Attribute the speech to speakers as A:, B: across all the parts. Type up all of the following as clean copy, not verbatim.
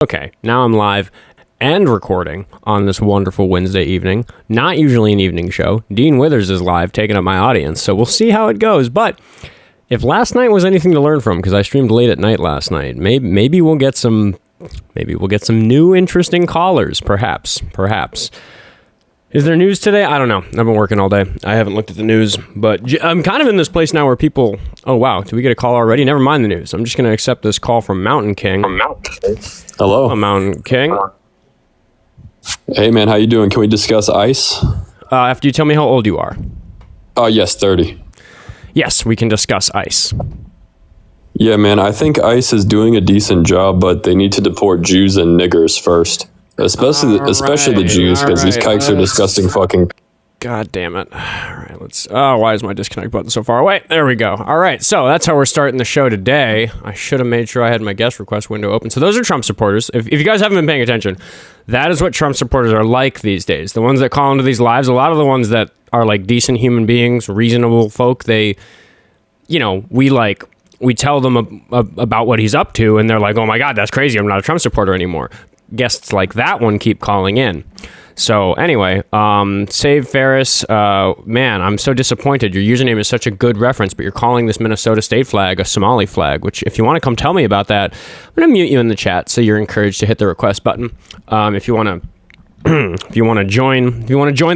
A: Okay, now I'm live and recording on this wonderful Wednesday evening. Not usually an evening show. Dean Withers is live, taking up my audience, so we'll see how it goes. But if last night was anything to learn from, because I streamed late at night last night, maybe we'll get some new interesting callers. Perhaps. Is there news today? I don't know. I've been working all day. I haven't looked at the news, but I'm kind of in this place now where people... Oh, wow. Did we get a call already? Never mind the news. I'm just going to accept this call from Mountain King.
B: Hello.
A: Mountain King.
B: Hey, man. How you doing? Can we discuss ICE?
A: After you tell me how old you are.
B: Yes, 30.
A: Yes, we can discuss ICE.
B: Yeah, man. I think ICE is doing a decent job, but they need to deport Jews and niggers first. Especially the Jews, because these kikes are disgusting fucking...
A: God damn it. All right, let's... Oh, why is my disconnect button so far away? There we go. All right, so that's how we're starting the show today. I should have made sure I had my guest request window open. So those are Trump supporters. If you guys haven't been paying attention, that is what Trump supporters are like these days. The ones that call into these lives, a lot of the ones that are like decent human beings, reasonable folk, they... we tell them about what he's up to, and they're like, oh my God, that's crazy. I'm not a Trump supporter anymore. Guests like that one keep calling in. So anyway, Save Ferris, man, I'm so disappointed. Your username is such a good reference, but you're calling this Minnesota state flag a Somali flag, which if you want to come tell me about that, I'm going to mute you in the chat, so you're encouraged to hit the request button. If you want to join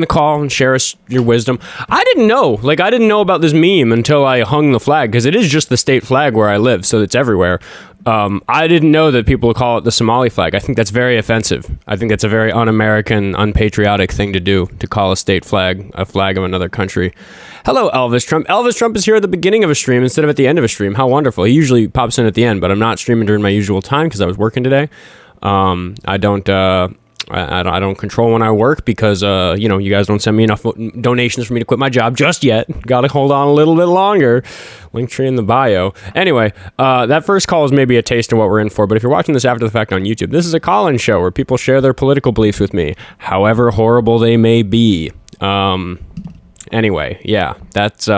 A: the call and share your wisdom. I didn't know about this meme until I hung the flag, because it is just the state flag where I live, so it's everywhere. I didn't know that people call it the Somali flag. I think that's very offensive. I think that's a very un-American, unpatriotic thing to do, to call a state flag a flag of another country. Hello, Elvis Trump. Elvis Trump is here at the beginning of a stream instead of at the end of a stream. How wonderful. He usually pops in at the end, but I'm not streaming during my usual time because I was working today. I don't control when I work because, you guys don't send me enough donations for me to quit my job just yet. Got to hold on a little bit longer. Linktree in the bio. Anyway, that first call is maybe a taste of what we're in for. But if you're watching this after the fact on YouTube, this is a call-in show where people share their political beliefs with me, however horrible they may be. Anyway, yeah, that's...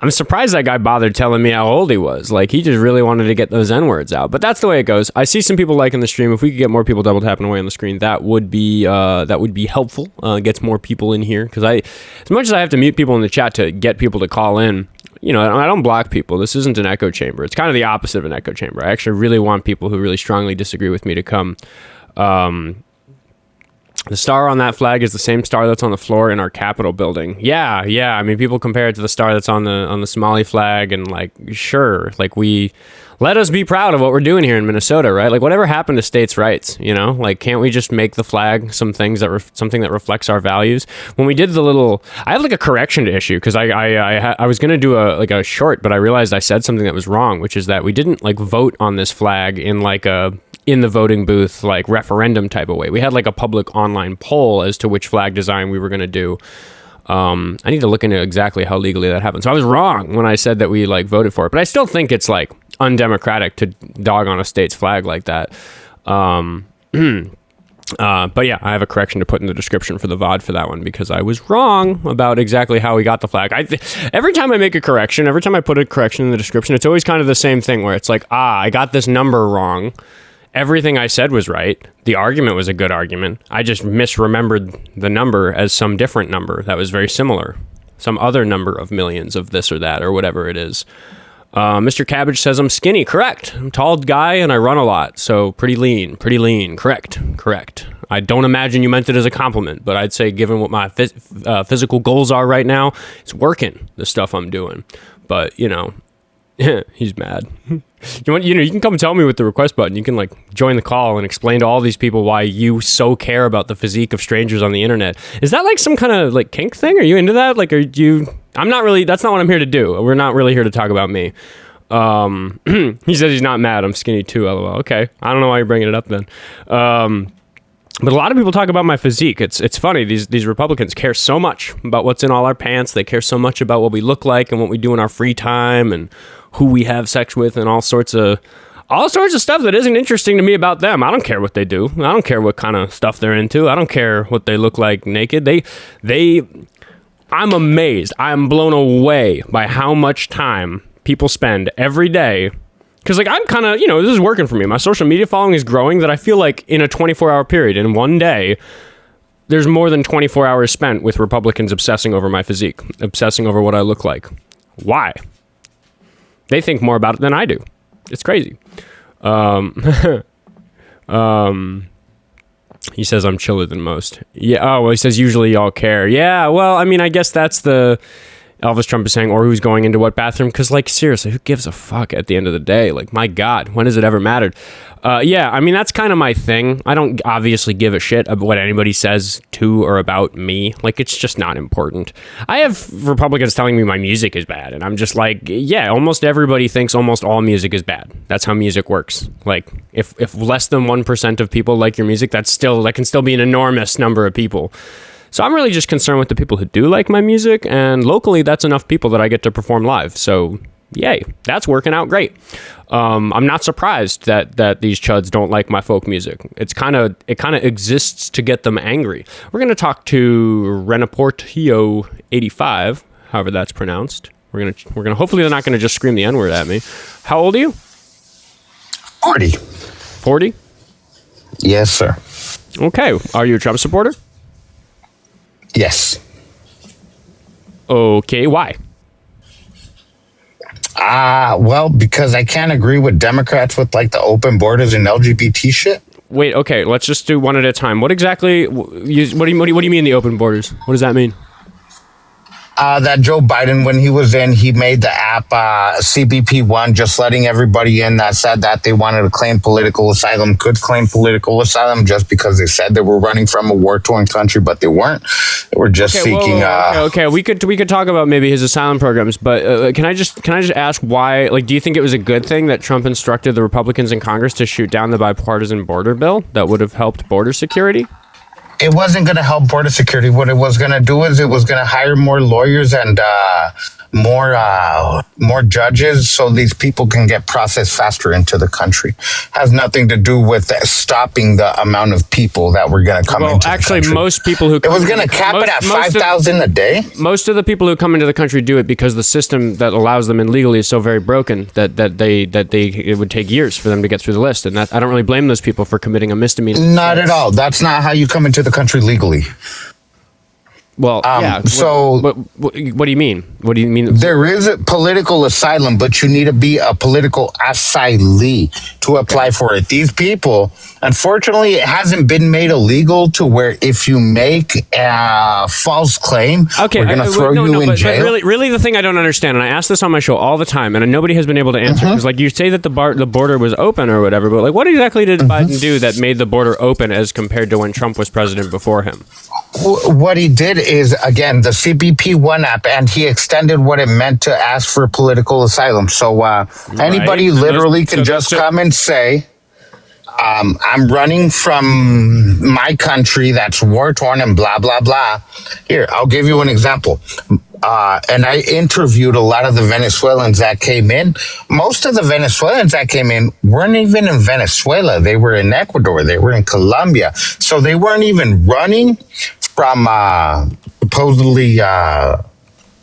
A: I'm surprised that guy bothered telling me how old he was. Like, he just really wanted to get those N-words out. But that's the way it goes. I see some people liking the stream. If we could get more people double tapping away on the screen, that would be helpful. Gets more people in here. Because as much as I have to mute people in the chat to get people to call in, I don't block people. This isn't an echo chamber. It's kind of the opposite of an echo chamber. I actually really want people who really strongly disagree with me to come. The star on that flag is the same star that's on the floor in our Capitol building. Yeah. I mean, people compare it to the star that's on the Somali flag, and sure, let us be proud of what we're doing here in Minnesota, right? Like, whatever happened to states' rights? Can't we just make the flag something that reflects our values? When we did I have a correction to issue, because I was gonna do a short, but I realized I said something that was wrong, which is that we didn't vote on this flag in the voting booth, referendum type of way. We had a public online poll as to which flag design we were going to do. I need to look into exactly how legally that happened. So I was wrong when I said that we voted for it, but I still think it's undemocratic to dog on a state's flag like that. But yeah, I have a correction to put in the description for the VOD for that one, because I was wrong about exactly how we got the flag. Every time I make a correction, every time I put a correction in the description, it's always kind of the same thing where it's I got this number wrong. Everything I said was right. The argument was a good argument. I just misremembered the number as some different number that was very similar. Some other number of millions of this or that or whatever it is. Mr. Cabbage says I'm skinny. Correct. I'm a tall guy and I run a lot. So pretty lean. Correct. I don't imagine you meant it as a compliment, but I'd say given what my physical goals are right now, it's working, the stuff I'm doing. But, he's mad. You can come tell me with the request button. You can join the call and explain to all these people why you so care about the physique of strangers on the internet. Is that some kind of kink thing? Are you into that? Are you? I'm not really. That's not what I'm here to do. We're not really here to talk about me. He says he's not mad. I'm skinny too. LOL. Okay. I don't know why you're bringing it up then. But a lot of people talk about my physique. It's funny. These Republicans care so much about what's in all our pants. They care so much about what we look like and what we do in our free time and who we have sex with and all sorts of stuff that isn't interesting to me about them. I don't care what they do. I don't care what kind of stuff they're into. I don't care what they look like naked. I'm amazed. I'm blown away by how much time people spend every day Because, like, I'm kind of, this is working for me. My social media following is growing that I feel like in a 24-hour period, in one day, there's more than 24 hours spent with Republicans obsessing over my physique, obsessing over what I look like. Why? They think more about it than I do. It's crazy. He says I'm chiller than most. Yeah. Oh, well, he says usually y'all care. Yeah. Well, I mean, I guess that's the Elvis Trump is saying, or who's going into what bathroom? Because, like, seriously, who gives a fuck at the end of the day? Like, my God, when has it ever mattered? Yeah, I mean, that's kind of my thing. I don't obviously give a shit about what anybody says to or about me. Like, it's just not important. I have Republicans telling me my music is bad, and I'm just like, yeah, almost everybody thinks almost all music is bad. That's how music works. Like, if less than 1% of people like your music, that can still be an enormous number of people. So I'm really just concerned with the people who do like my music, and locally, that's enough people that I get to perform live. So, yay, that's working out great. I'm not surprised that these chuds don't like my folk music. It kind of exists to get them angry. We're going to talk to Renaportio 85, however that's pronounced. We're gonna hopefully they're not gonna just scream the N-word at me. How old are you?
C: 40.
A: 40?
C: Yes, sir.
A: Okay. Are you a Trump supporter?
C: Yes.
A: Okay, why?
C: Well, because I can't agree with Democrats with, like, the open borders and LGBT shit.
A: Wait, okay, let's just do one at a time. What exactly, what do you mean the open borders? What does that mean?
C: That Joe Biden, when he was in, he made the app CBP1, just letting everybody in that said that they wanted to claim political asylum, could claim political asylum just because they said they were running from a war-torn country, but they weren't. They were just seeking.
A: Okay. We could talk about maybe his asylum programs, but can I just ask why? Like, do you think it was a good thing that Trump instructed the Republicans in Congress to shoot down the bipartisan border bill that would have helped border security?
C: It wasn't going to help border security. What it was going to do is it was going to hire more lawyers and more judges so these people can get processed faster into the country. Has nothing to do with stopping the amount of people that were going to come into the country. Actually,
A: most people who
C: it was going to cap it at 5,000 a day.
A: Most of the people who come into the country do it because the system that allows them in legally is so very broken that it would take years for them to get through the list. And that, I don't really blame those people for committing a misdemeanor.
C: Not at all. That's not how you come into the country legally.
A: Well, yeah.
C: So,
A: what do you mean? What do you mean?
C: There is a political asylum, but you need to be a political asylee to apply for it. These people, unfortunately, it hasn't been made illegal to where if you make a false claim, we're going to throw you in jail.
A: But really, the thing I don't understand, and I ask this on my show all the time, and nobody has been able to answer, because like you say that the border was open or whatever, but like what exactly did Biden do that made the border open as compared to when Trump was president before him?
C: What he did is, again, the CBP1 app, and he extended what it meant to ask for political asylum. So anybody literally can just come and say, I'm running from my country that's war-torn and blah, blah, blah. Here, I'll give you an example. And I interviewed a lot of the Venezuelans that came in. Most of the Venezuelans that came in weren't even in Venezuela. They were in Ecuador. They were in Colombia. So they weren't even running from supposedly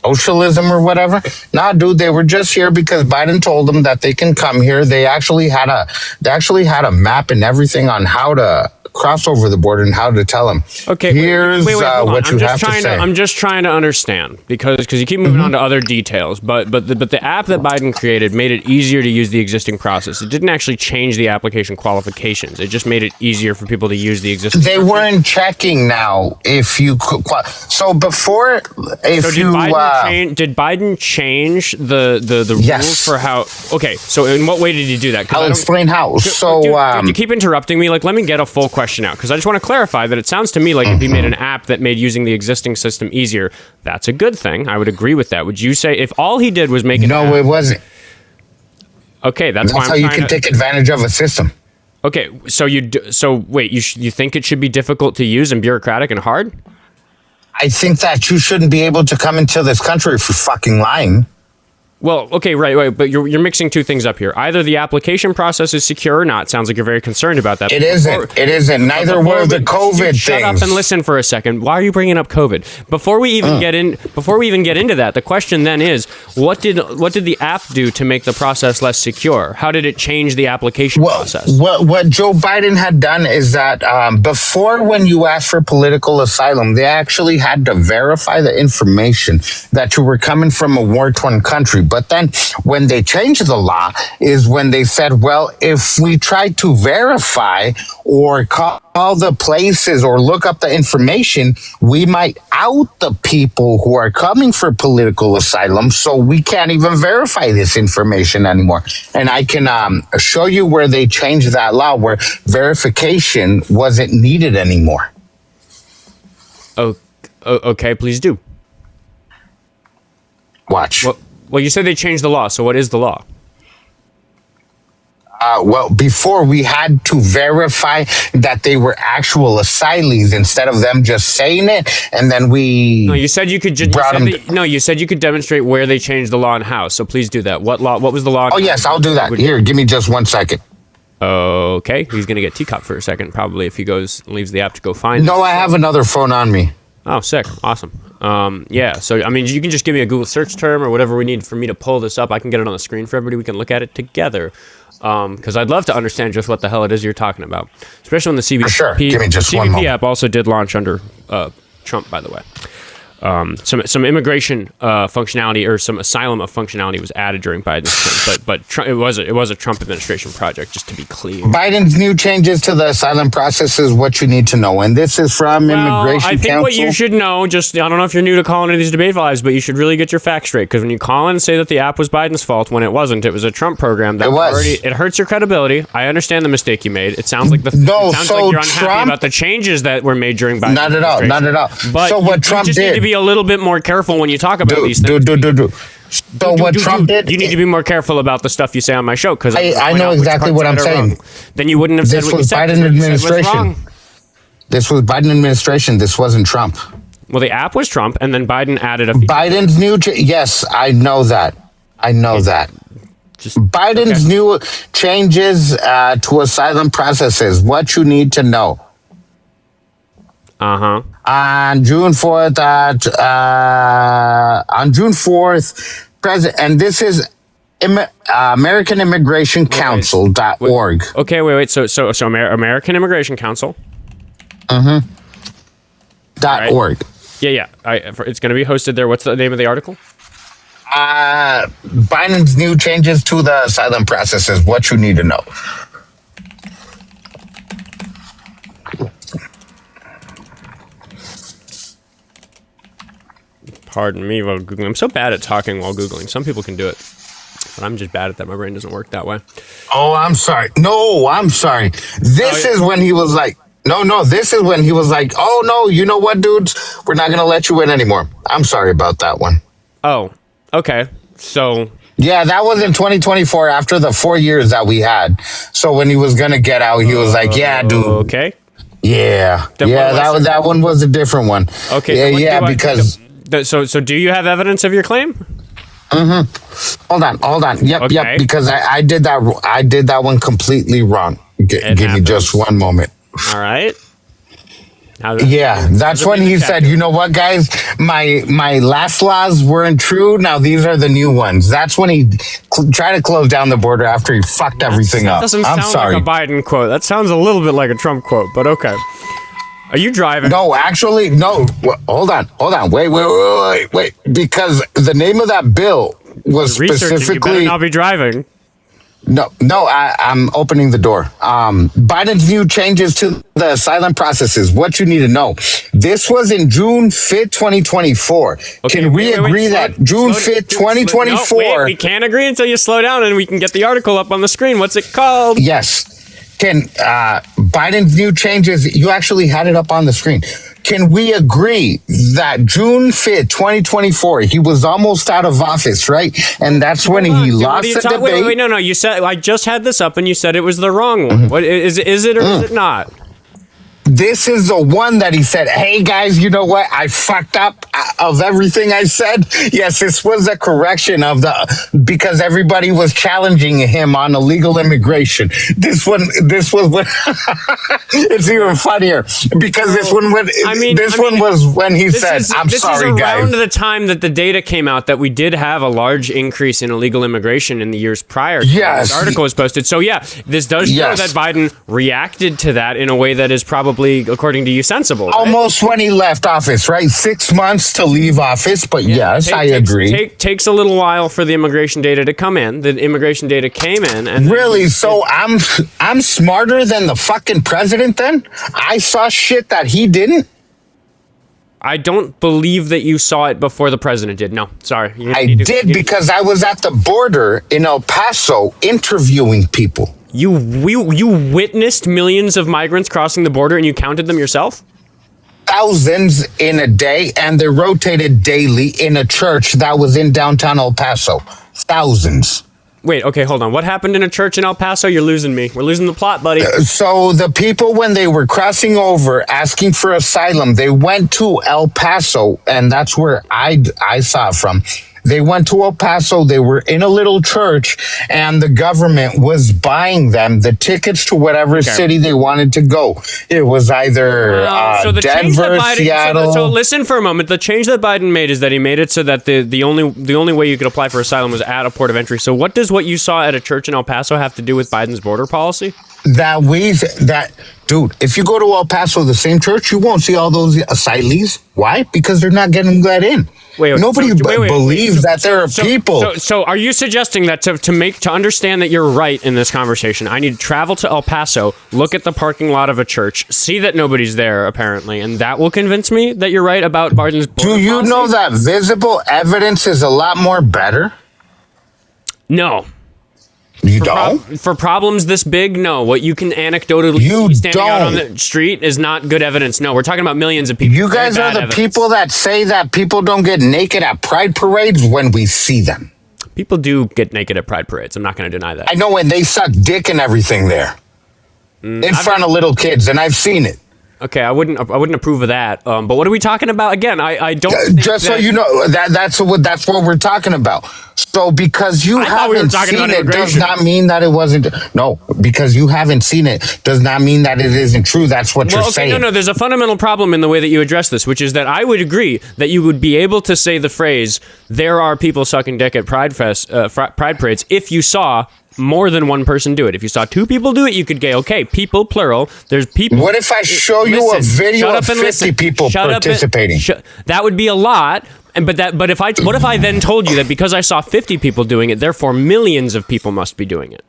C: socialism or whatever. Nah, dude, they were just here because Biden told them that they can come here. They actually had a map and everything on how to cross over the border and how to tell them. Okay, here's what you have to say.
A: I'm just trying to understand because you keep moving on to other details. But the app that Biden created made it easier to use the existing process. It didn't actually change the application qualifications. It just made it easier for people to use the existing.
C: They weren't checking now if you could. So before,
A: did Biden change the rules for how? Okay, so in what way did he do that?
C: I'll explain how. So
A: dude, you keep interrupting me. Like, let me get a full question out because I just want to clarify that it sounds to me like if he made an app that made using the existing system easier, that's a good thing. I would agree with that. Would you say if all he did was make
C: No, it wasn't.
A: Okay, that's why
C: how you can take advantage of a system.
A: Okay, so wait, you think it should be difficult to use and bureaucratic and hard?
C: I think that you shouldn't be able to come into this country if you're fucking lying.
A: Well, okay, right, but you're mixing two things up here. Either the application process is secure or not. Sounds like you're very concerned about that.
C: It isn't. It isn't. Neither were the COVID things.
A: Shut up and listen for a second. Why are you bringing up COVID? Before we even get into that, the question then is, what did the app do to make the process less secure? How did it change the application process?
C: What Joe Biden had done is that before, when you asked for political asylum, they actually had to verify the information that you were coming from a war-torn country. But then when they changed the law is when they said, well, if we try to verify or call the places or look up the information, we might out the people who are coming for political asylum. So we can't even verify this information anymore. And I can show you where they changed that law, where verification wasn't needed anymore.
A: Oh, okay, please do.
C: Watch.
A: Well, you said they changed the law, so what is the law?
C: Well, before we had to verify that they were actual asylees instead of them just saying it, and then we.
A: No, you said you could. You said you could demonstrate where they changed the law and how. So please do that. What law? What was the law?
C: Oh yes, I'll do that. Here, give me just 1 second.
A: Okay, he's gonna get teacup for a second, probably if he leaves the app to go find.
C: No, I have another phone on me.
A: Oh, sick. Awesome. Yeah, so, I mean, you can just give me a Google search term or whatever we need for me to pull this up. I can get it on the screen for everybody. We can look at it together. Because I'd love to understand just what the hell it is you're talking about. Especially when the CBP,
C: sure. Give me just one moment.
A: app also did launch under Trump, by the way. Some immigration functionality or some asylum functionality was added during Biden's term, but Trump, it was a Trump administration project, just to be clear.
C: Biden's new changes to the asylum process is what you need to know, and this is from Immigration Council.
A: I think what you should know, I don't know if you're new to calling into these debate lives, but you should really get your facts straight, because when you call in and say that the app was Biden's fault when it wasn't, it was a Trump program. It hurts your credibility. I understand the mistake you made. It sounds like like you're unhappy about the changes that were made during Biden's administration.
C: Not at all.
A: But
C: so what Trump
A: just
C: did.
A: Need to be a little bit more careful when you talk about these things.
C: So what Trump did.
A: You need to be more careful about the stuff you say on my show, because
C: I know exactly what I'm saying.
A: Then you wouldn't have said what you said.
C: This was Biden administration. This was Biden administration. This wasn't Trump.
A: Well, the app was Trump, and then Biden added a.
C: Biden's new. Yes, I know that. Biden's new changes to asylum processes. What you need to know. On June 4th, and this is American Immigration Council.org.
A: Okay, wait. So American Immigration Council.
C: .org.
A: Yeah. It's going to be hosted there. What's the name of the article?
C: Biden's new changes to the asylum processes. What you need to know.
A: Pardon me while Googling. I'm so bad at talking while Googling. Some people can do it, but I'm just bad at that. My brain doesn't work that way.
C: Oh, I'm sorry. No, I'm sorry. This is when he was like, this is when he was like, oh, no, you know what, dudes? We're not going to let you in anymore. I'm sorry about that one.
A: Oh, okay. So.
C: Yeah, that was in 2024 after the 4 years that we had. So when he was going to get out, he was like, yeah, dude.
A: Okay.
C: Yeah. That one was a different one.
A: Okay.
C: Because.
A: So do you have evidence of your claim?
C: Hold on. Yep. Because I did that one completely wrong. Give me just one moment.
A: All right.
C: That's when he said, you know what, guys, my last laws weren't true. Now these are the new ones. That's when he tried to close down the border after he fucked everything up.
A: That doesn't sound like a Biden quote. That sounds a little bit like a Trump quote, but okay. Are you driving?
C: No, actually, no. Hold on. Wait. Because the name of that bill was specifically.
A: You better not be driving.
C: No, I'm opening the door. Biden's new changes to the asylum processes. What you need to know. This was in June 5th, 2024. Okay, can we agree that June 5th, 2024?
A: We can't agree until you slow down and we can get the article up on the screen. What's it called?
C: Yes. Can Biden's new changes, you actually had it up on the screen. Can we agree that June 5th, 2024, he was almost out of office, right? And that's when he lost the debate.
A: Wait, no. You said, I just had this up and you said it was the wrong one. What is it or is it not?
C: this is the one that he said, hey guys, you know what? I fucked up of everything I said. Yes, this was a correction of because everybody was challenging him on illegal immigration. This was what, it's even funnier because this one was when he said, I'm sorry, guys.
A: This is around the time that the data came out that we did have a large increase in illegal immigration in the years prior.
C: Yes.
A: This article was posted. So yeah, this does show that Biden reacted to that in a way that is probably, according to you, sensible. Right?
C: Almost when he left office, right? 6 months to leave office, but yes, I agree.
A: Takes a little while for the immigration data to come in. The immigration data came in, and
C: really, so I'm smarter than the fucking president. Then I saw shit that he didn't.
A: I don't believe that you saw it before the president did. No, sorry.
C: I did because I was at the border in El Paso interviewing people.
A: You witnessed millions of migrants crossing the border and you counted them yourself?
C: Thousands in a day, and they rotated daily in a church that was in downtown El Paso. Thousands.
A: Wait, okay, hold on. What happened in a church in El Paso? You're losing me. We're losing the plot, buddy.
C: So the people, when they were crossing over, asking for asylum, they went to El Paso, and that's where I saw it from. They went to El Paso, they were in a little church, and the government was buying them the tickets to whatever city they wanted to go. It was either Denver, Seattle.
A: So listen for a moment. The change that Biden made is that he made it so that the only way you could apply for asylum was at a port of entry. So what does what you saw at a church in El Paso have to do with Biden's border policy? Dude,
C: if you go to El Paso, the same church, you won't see all those asylees. Why? Because they're not getting let in. Nobody believes that there are people.
A: So are you suggesting that to understand that you're right in this conversation, I need to travel to El Paso, look at the parking lot of a church, see that nobody's there apparently, and that will convince me that you're right about Biden's border
C: Do you
A: policy?
C: know that visible evidence is a lot more better?
A: No.
C: You don't?
A: For problems this big, no. What you can anecdotally see standing out on the street is not good evidence. No, we're talking about millions of people.
C: You guys are the people that say that people don't get naked at pride parades when we see them.
A: People do get naked at pride parades. I'm not going to deny that.
C: I know, when they suck dick and everything there. In front of little kids, and I've seen it.
A: Okay, I wouldn't approve of that. But what are we talking about again? I don't.
C: Just so you know, that's what we're talking about. So because you haven't seen it does not mean that it wasn't. No, because you haven't seen it does not mean that it isn't true. That's what you're saying.
A: No. There's a fundamental problem in the way that you address this, which is that I would agree that you would be able to say the phrase "there are people sucking dick at pride parades" if you saw more than one person do it. If you saw two people do it, you could go, okay, people, plural. There's people.
C: What if I show you a video of 50 people participating?
A: That would be a lot. What if I then told you that because I saw 50 people doing it, therefore millions of people must be doing it?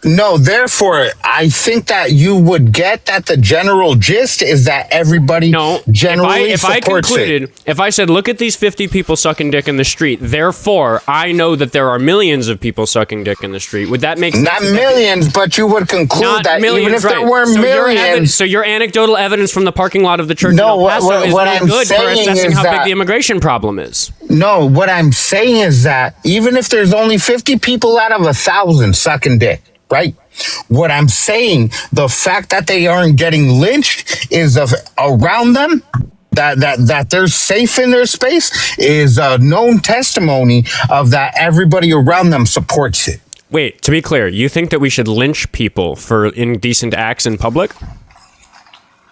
C: No, therefore, I think that you would get that the general gist is that everybody generally supports it.
A: If I said, look at these 50 people sucking dick in the street, therefore, I know that there are millions of people sucking dick in the street. Would that make sense?
C: Not millions, but you would conclude that even if there were millions.
A: So your anecdotal evidence from the parking lot of the church in El Paso is really good for assessing how big the immigration problem is.
C: No, what I'm saying is that even if there's only 50 people out of 1,000 sucking dick, right? What I'm saying, the fact that they aren't getting lynched is around them, that they're safe in their space, is a known testimony of that everybody around them supports it.
A: Wait, to be clear, you think that we should lynch people for indecent acts in public?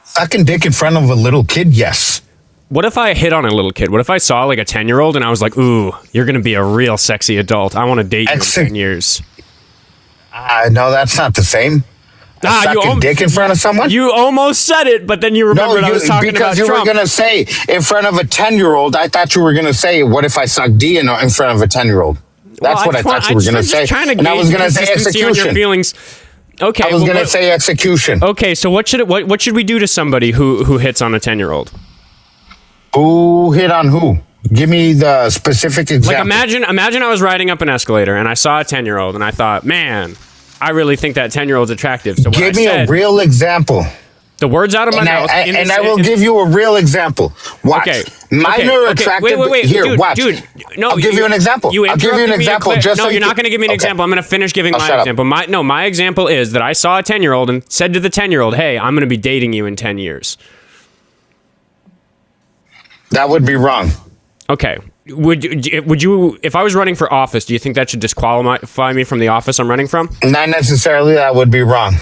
C: Sucking dick in front of a little kid, yes.
A: What if I hit on a little kid? What if I saw like a 10-year-old and I was like, ooh, you're going to be a real sexy adult. I want to date you in 10 years.
C: No, that's not the same. Sucking dick in front of someone?
A: You almost said it, but then you remembered I was talking about Trump.
C: Because you were going to say, in front of a 10-year-old, I thought you were going to say, what if I suck D in front of a 10-year-old? That's what I thought you were going to say. And I was going to say execution.
A: Okay,
C: I was going to say execution.
A: Okay, so what should we do to somebody who hits on a 10-year-old?
C: Who hit on who? Give me the specific example.
A: Like imagine I was riding up an escalator and I saw a 10-year-old and I thought, man, I really think that 10-year-old's attractive. So
C: give me a real example.
A: The words out of my mouth.
C: I will give you a real example. Watch.
A: Okay.
C: Minor attractive.
A: Wait,
C: Here,
A: dude,
C: watch.
A: Dude, no,
C: I'll give you an example. I'll give you an example.
A: No, you're not going to give me an example. I'm going to finish giving my example. My example is that I saw a 10-year-old and said to the 10-year-old, "Hey, I'm going to be dating you in 10 years."
C: That would be wrong.
A: Okay. Would you, if I was running for office, do you think that should disqualify me from the office I'm running from?
C: Not necessarily. That would be wrong.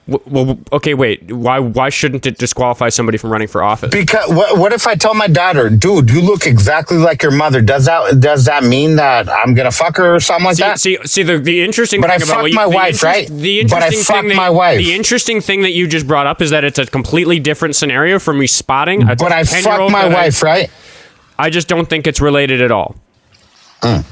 A: Well, okay, wait. Why shouldn't it disqualify somebody from running for office?
C: Because what if I tell my daughter, dude, you look exactly like your mother? Does that mean that I'm gonna fuck her or something like that?
A: See, the interesting
C: but
A: thing
C: I
A: about
C: fucked my wife, right? But I fucked my wife.
A: The interesting thing that you just brought up is that it's a completely different scenario from me spotting a 10-year-old.
C: But I fucked my wife, right?
A: I just don't think it's related at all. I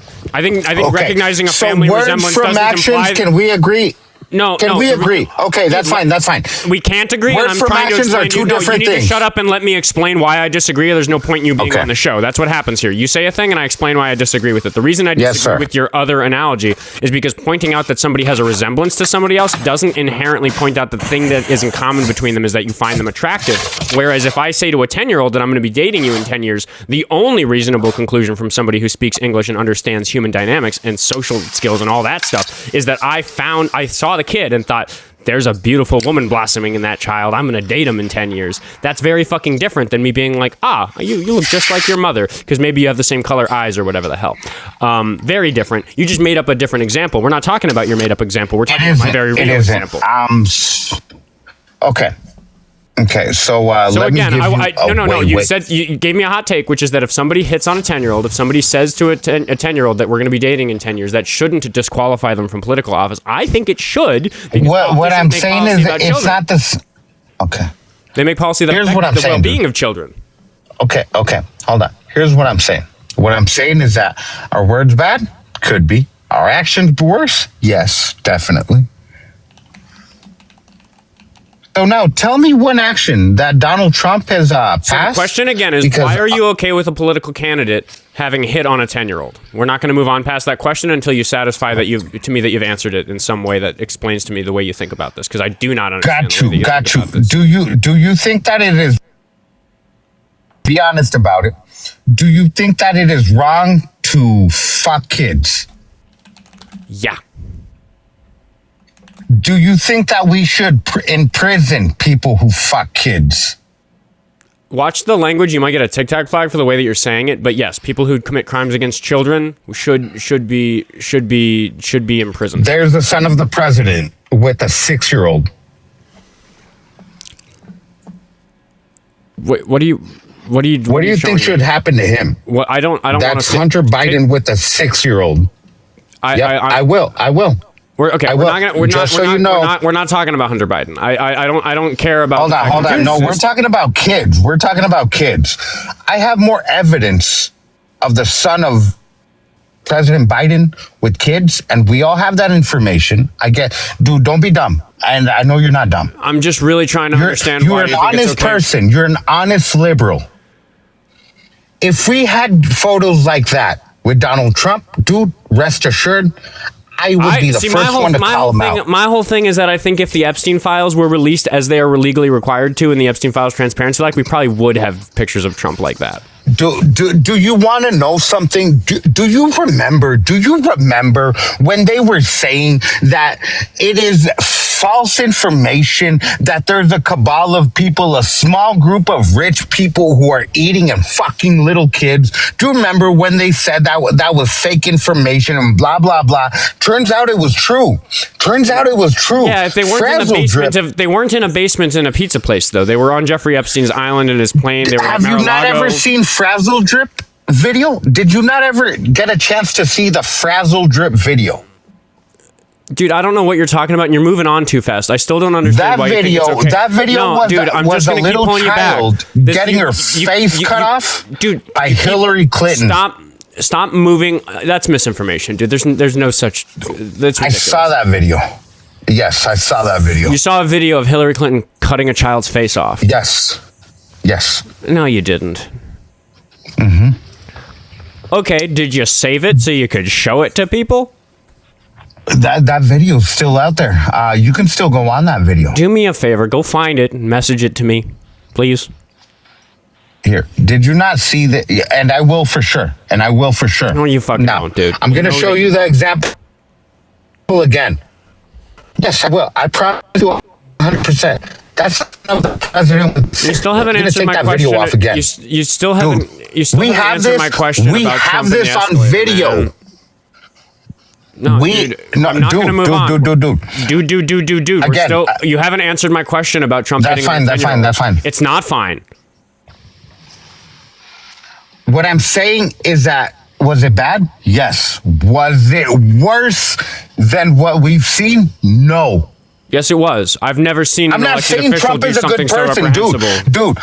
A: think recognizing a family resemblance
C: from
A: doesn't
C: actions,
A: imply.
C: can we agree?
A: No,
C: Can we agree? Okay, that's fine. That's fine.
A: We can't agree.
C: Words
A: and I'm
C: from
A: trying to
C: actions
A: explain
C: are two
A: you,
C: different
A: you need
C: things.
A: to shut up and let me explain why I disagree. There's no point in you being
C: Okay.
A: on the show. That's what happens here. You say a thing and I explain why I disagree with it. The reason I disagree with your other analogy is because pointing out that somebody has a resemblance to somebody else doesn't inherently point out the thing that is in common between them is that you find them attractive. Whereas if I say to a 10-year-old that I'm going to be dating you in 10 years, the only reasonable conclusion from somebody who speaks English and understands human dynamics and social skills and all that stuff is that I saw the kid and thought, there's a beautiful woman blossoming in that child. I'm going to date him in 10 years. That's very fucking different than me being like, you look just like your mother because maybe you have the same color eyes or whatever the hell. Very different. You just made up a different example. We're not talking about your made up example. We're talking about my very real example.
C: Okay. Okay, so let
A: again,
C: me give
A: no. You gave me a hot take, which is that if somebody hits on a 10-year-old, if somebody says to a 10-year-old that we're going to be dating in 10 years, that shouldn't disqualify them from political office. I think it should.
C: What I'm saying is it's not this. Okay.
A: They make policy that affects the well-being of children.
C: Okay. Hold on. Here's what I'm saying. What I'm saying is that our words bad? Could be. Our actions worse? Yes, definitely. So now, tell me one action that Donald Trump has passed.
A: So the question again is, why are you okay with a political candidate having hit on a 10-year-old? We're not going to move on past that question until you satisfy that you've answered it in some way that explains to me the way you think about this, because I do not understand.
C: Got you. Do you think that it is? Be honest about it. Do you think that it is wrong to fuck kids?
A: Yeah.
C: Do you think that we should imprison people who fuck kids?
A: Watch the language. You might get a TikTok flag for the way that you're saying it, but yes, people who commit crimes against children should be imprisoned.
C: There's the son of the president with a 6-year-old.
A: What do you
C: think should happen to him?
A: Well, I don't.
C: That's Hunter Biden with a 6-year-old. I will. We're
A: not talking about Hunter Biden. I don't care about.
C: Hold on. No, we're talking about kids. I have more evidence of the son of President Biden with kids, and we all have that information. Dude, don't be dumb. And I know you're not dumb.
A: I'm just really trying to understand.
C: You're an honest person. You're an honest liberal. If we had photos like that with Donald Trump, dude, rest assured, I would be the first one to call him out.
A: My whole thing is that I think if the Epstein files were released as they are legally required to in the Epstein Files Transparency Act, we probably would have pictures of Trump like that.
C: Do you want to know something? Do you remember when they were saying that it is false information that there's a cabal of people, a small group of rich people who are eating and fucking little kids? Do you remember when they said that was fake information and blah, blah, blah? Turns out it was true.
A: Yeah, if they weren't in a basement, they weren't in a basement in a pizza place, though. They were on Jeffrey Epstein's island in his plane. They were
C: Have you not ever seen Frazzle Drip video? Did you not ever get a chance to see the Frazzle Drip video?
A: Dude, I don't know what you're talking about, and you're moving on too fast. I still don't understand why you think it's okay.
C: That video was a little child getting her face cut off by Hillary Clinton.
A: Stop moving. That's misinformation, dude. There's no such. That's ridiculous.
C: I saw that video. Yes, I saw that video.
A: You saw a video of Hillary Clinton cutting a child's face off.
C: Yes.
A: No, you didn't.
C: Mm-hmm.
A: Okay, did you save it so you could show it to people?
C: That video is still out there. You can still go on that video.
A: Do me a favor. Go find it and message it to me, please.
C: Here, did you not see that? And I will for sure.
A: No, you fucking don't, dude.
C: I'm going to show you the example again. Yes, I will. I promise you 100%. That's not the president.
A: You still haven't answered my question.
C: Video off again.
A: You still haven't. You still haven't answered my question.
C: We
A: about
C: have
A: Trump
C: this
A: and the
C: on
A: escalator,
C: video.
A: man. No, I'm not gonna move on. Dude.
C: Again,
A: You haven't answered my question about Trump.
C: That's fine. That's fine.
A: It's not fine.
C: What I'm saying is that, was it bad? Yes. Was it worse than what we've seen? No.
A: Yes, it was. I've never seen an elected official
C: Trump
A: do
C: is a
A: something
C: good
A: so
C: person,
A: reprehensible.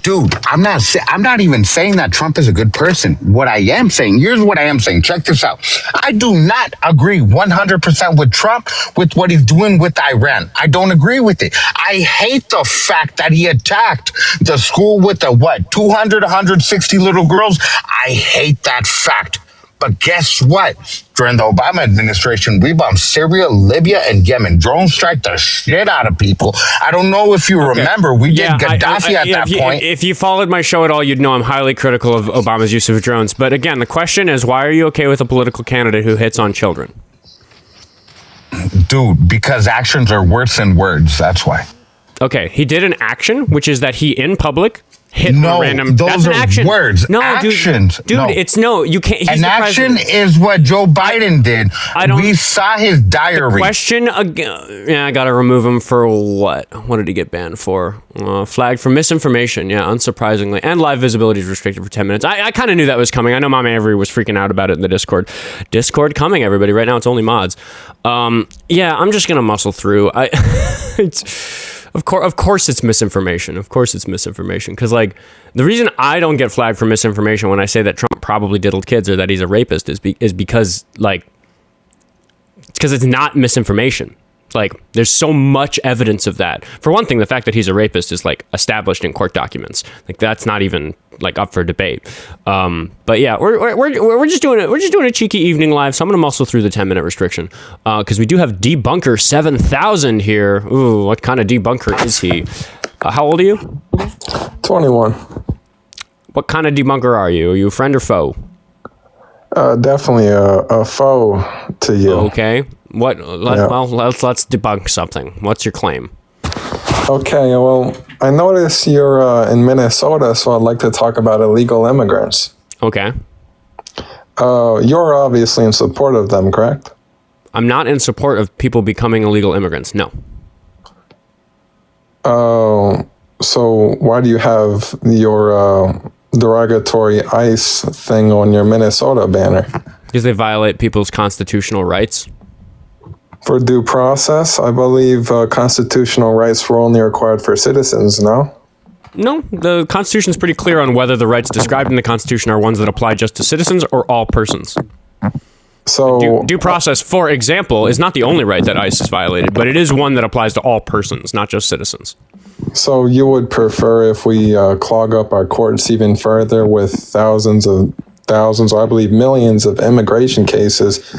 C: Dude, I'm not even saying that Trump is a good person. What I am saying, here's what I am saying. Check this out. I do not agree 100% with Trump with what he's doing with Iran. I don't agree with it. I hate the fact that he attacked the school with the 160 little girls. I hate that fact. But guess what? During the Obama administration, we bombed Syria, Libya, and Yemen. Drone strike the shit out of people. I don't know if you remember. We did Gaddafi at that point.
A: If you followed my show at all, you'd know I'm highly critical of Obama's use of drones. But again, the question is, why are you okay with a political candidate who hits on children?
C: Dude, because actions are worse than words. That's why.
A: Okay, he did an action, which is that he, in public, hit a random.
C: Those
A: that's an
C: are
A: action.
C: Words.
A: No,
C: actions.
A: Dude,
C: no.
A: It's no. You can't. He's
C: an action is what Joe Biden did. We saw his diary.
A: The question again. Yeah, I gotta remove him for what? What did he get banned for? Flagged for misinformation. Yeah, unsurprisingly, and live visibility is restricted for 10 minutes. I kind of knew that was coming. I know Mama Avery was freaking out about it in the Discord. Discord coming, everybody. Right now, it's only mods. Yeah, I'm just gonna muscle through. Of course it's misinformation. Of course it's misinformation. Because, like, the reason I don't get flagged for misinformation when I say that Trump probably diddled kids or that he's a rapist is because, like, it's because it's not misinformation. Like, there's so much evidence of that. For one thing, the fact that he's a rapist is, like, established in court documents. Like, that's not even, like, up for debate. But yeah, we're just doing it. We're just doing a cheeky evening live. So I'm gonna muscle through the 10-minute restriction because we do have Debunker 7000 here. Ooh, what kind of debunker is he? How old are you?
D: 21.
A: What kind of debunker are you? Are you a friend or foe?
D: Definitely a foe to you.
A: Okay. Well, let's debunk something. What's your claim?
D: Okay, well, I notice you're in Minnesota, so I'd like to talk about illegal immigrants.
A: Okay.
D: You're obviously in support of them, correct?
A: I'm not in support of people becoming illegal immigrants, no.
D: Oh, so why do you have your derogatory ICE thing on your Minnesota banner?
A: Because they violate people's constitutional rights.
D: For due process, I believe constitutional rights were only required for citizens, no?
A: No, the Constitution is pretty clear on whether the rights described in the Constitution are ones that apply just to citizens or all persons.
D: So
A: due process, for example, is not the only right that ICE has violated, but it is one that applies to all persons, not just citizens.
D: So you would prefer if we clog up our courts even further with thousands, or I believe millions of immigration cases,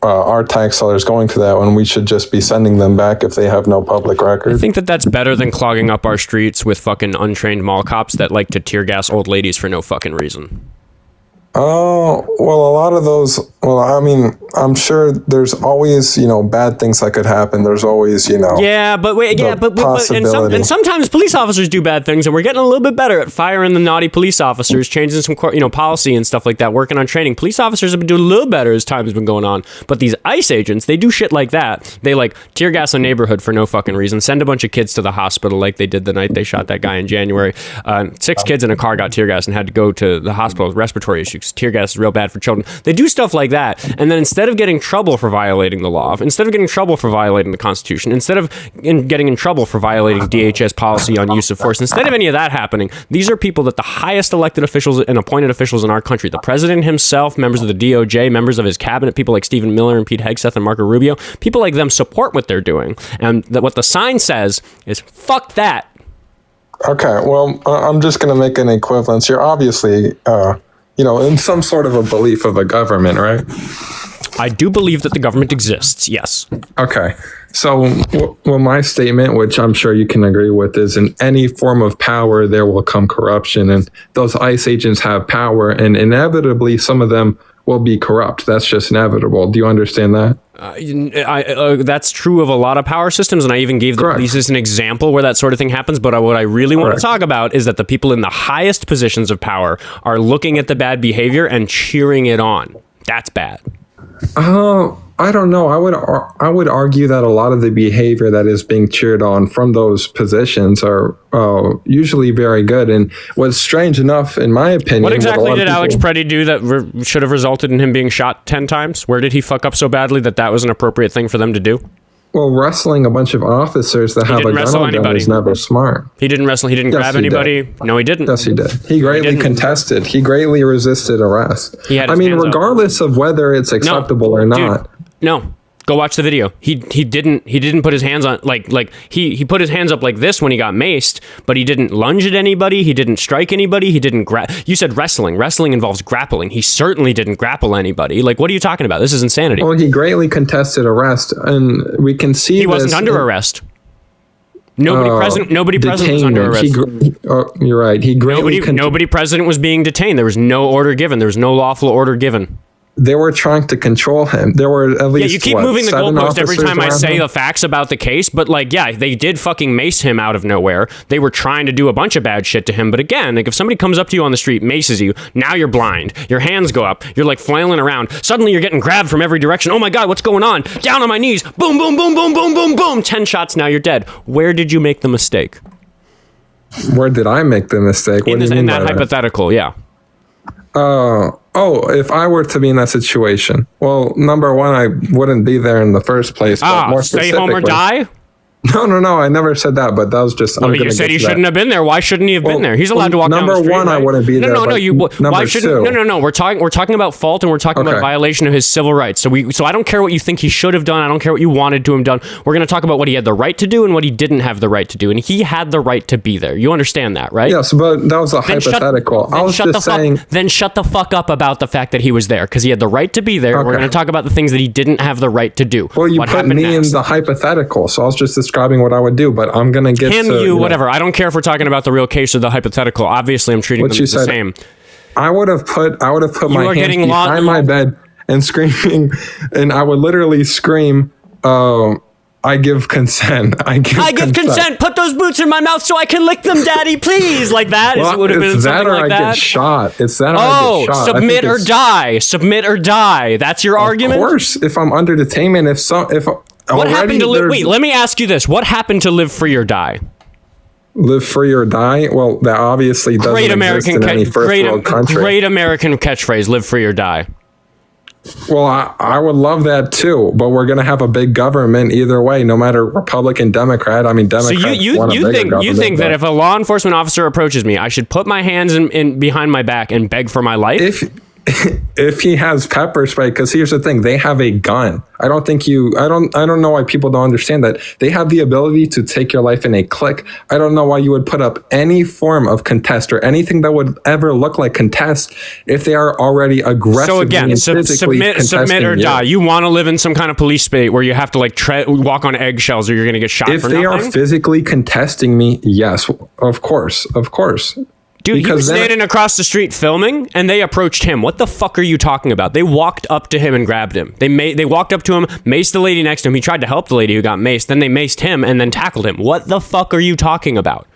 D: our tax dollars going to that when we should just be sending them back if they have no public record?
A: I think that that's better than clogging up our streets with fucking untrained mall cops that like to tear gas old ladies for no fucking reason.
D: Oh, well, a lot of those, well, I mean, I'm sure there's always, bad things that could happen. There's always,
A: Yeah, but and sometimes police officers do bad things, and we're getting a little bit better at firing the naughty police officers, changing some, policy and stuff like that, working on training. Police officers have been doing a little better as time has been going on. But these ICE agents, they do shit like that. They, like, tear gas a neighborhood for no fucking reason, send a bunch of kids to the hospital like they did the night they shot that guy in January. 6 kids in a car got tear gas and had to go to the hospital with respiratory issues. Tear gas is real bad for children. They do stuff like that, and then instead of getting trouble for violating the law, instead of getting trouble for violating the Constitution, instead of getting in trouble for violating DHS policy on use of force, instead of any of that happening, these are people that the highest elected officials and appointed officials in our country, the president himself, members of the DOJ, members of his cabinet, people like Stephen Miller and Pete Hegseth and Marco Rubio, people like them support what they're doing, and what the sign says is fuck that.
D: Okay, well, I'm just going to make an equivalence. You're obviously in some sort of a belief of a government, right?
A: I do believe that the government exists. Yes.
D: Okay. So, well, my statement, which I'm sure you can agree with, is in any form of power, there will come corruption. And those ICE agents have power, and inevitably some of them will be corrupt. That's just inevitable. Do you understand that?
A: That's true of a lot of power systems, and I even gave the police as an example where that sort of thing happens. But what I really want to talk about is that the people in the highest positions of power are looking at the bad behavior and cheering it on. That's bad.
D: I don't know. I would argue that a lot of the behavior that is being cheered on from those positions are usually very good. And what's strange enough, in my opinion,
A: what exactly did Alex Pretti do that should have resulted in him being shot 10 times? Where did he fuck up so badly that was an appropriate thing for them to do?
D: Well, wrestling a bunch of officers that have a gun on them is never smart.
A: He didn't wrestle. He didn't grab anybody. No, he didn't.
D: Yes, he did. He greatly contested. He greatly resisted arrest. I mean, regardless of whether it's acceptable or not.
A: No. Go watch the video. He didn't put his hands on he put his hands up like this when he got maced, but he didn't lunge at anybody, he didn't strike anybody, he didn't You said wrestling. Wrestling involves grappling. He certainly didn't grapple anybody. Like, what are you talking about? This is insanity.
D: Well, he greatly contested arrest, and we can see
A: he wasn't under arrest. Nobody present was under arrest.
D: You're right.
A: Nobody present was being detained. There was no order given. There was no lawful order given.
D: They were trying to control him. There were at least
A: you keep moving the goalpost every time I say the facts about the case, but they did fucking mace him out of nowhere. They were trying to do a bunch of bad shit to him, but again, if somebody comes up to you on the street, maces you, now you're blind. Your hands go up. You're flailing around. Suddenly you're getting grabbed from every direction. Oh my God, what's going on? Down on my knees. Boom, boom, boom, boom, boom, boom, boom. 10 shots. Now you're dead. Where did you make the mistake?
D: Where did I make the mistake? What do you mean
A: in that hypothetical? Yeah.
D: If I were to be in that situation, well, number one, I wouldn't be there in the first place. But more
A: stay home or die?
D: No, I never said that, but that was just...
A: you said he shouldn't have been there. Why shouldn't he have been there? He's allowed to walk down the street.
D: Number one, right? I wouldn't be there.
A: Why shouldn't... No. We're talking about fault, and we're talking about violation of his civil rights. So I don't care what you think he should have done. I don't care what you wanted to have done. We're going to talk about what he had the right to do and what he didn't have the right to do. And he had the right to be there. You understand that, right?
D: Yes, but that was a hypothetical. I was just saying...
A: Then shut the fuck up about the fact that he was there, because he had the right to be there. We're going to talk about the things that he didn't have the right to do.
D: Well, you put me in the hypothetical, so I was just describing what I would do. But I'm gonna get
A: whatever. I don't care if we're talking about the real case or the hypothetical. Obviously, I'm treating them the same.
D: I would have put my hands behind my bed and screaming, and I would literally scream, "I give consent. I give consent.
A: Put those boots in my mouth so I can lick them, Daddy, please." Like that.
D: Well,
A: it would have been something like that.
D: Get shot. It's that. I get shot.
A: Submit or die. Submit or die. That's your argument.
D: Of course, if I'm under detainment,
A: what happened to live? Wait, let me ask you this: what happened to live free or die?
D: Live free or die? Well, that obviously doesn't exist in any first world country.
A: Great American catchphrase: live free or die.
D: Well, I would love that too, but we're going to have a big government either way, no matter Republican, Democrat. I mean, Democrats. So
A: you think that if a law enforcement officer approaches me, I should put my hands in behind my back and beg for my life?
D: If he has pepper spray, because here's the thing, they have a gun. I don't know why people don't understand that. They have the ability to take your life in a click. I don't know why you would put up any form of contest or anything that would ever look like contest if they are already aggressive. So again,
A: submit or die. You want to live in some kind of police state where you have to walk on eggshells or you're going to get shot for nothing?
D: If they are physically contesting me, yes, of course.
A: Dude, he was standing across the street filming, and they approached him. What the fuck are you talking about? They walked up to him and grabbed him. They walked up to him, maced the lady next to him. He tried to help the lady who got maced. Then they maced him and then tackled him. What the fuck are you talking about?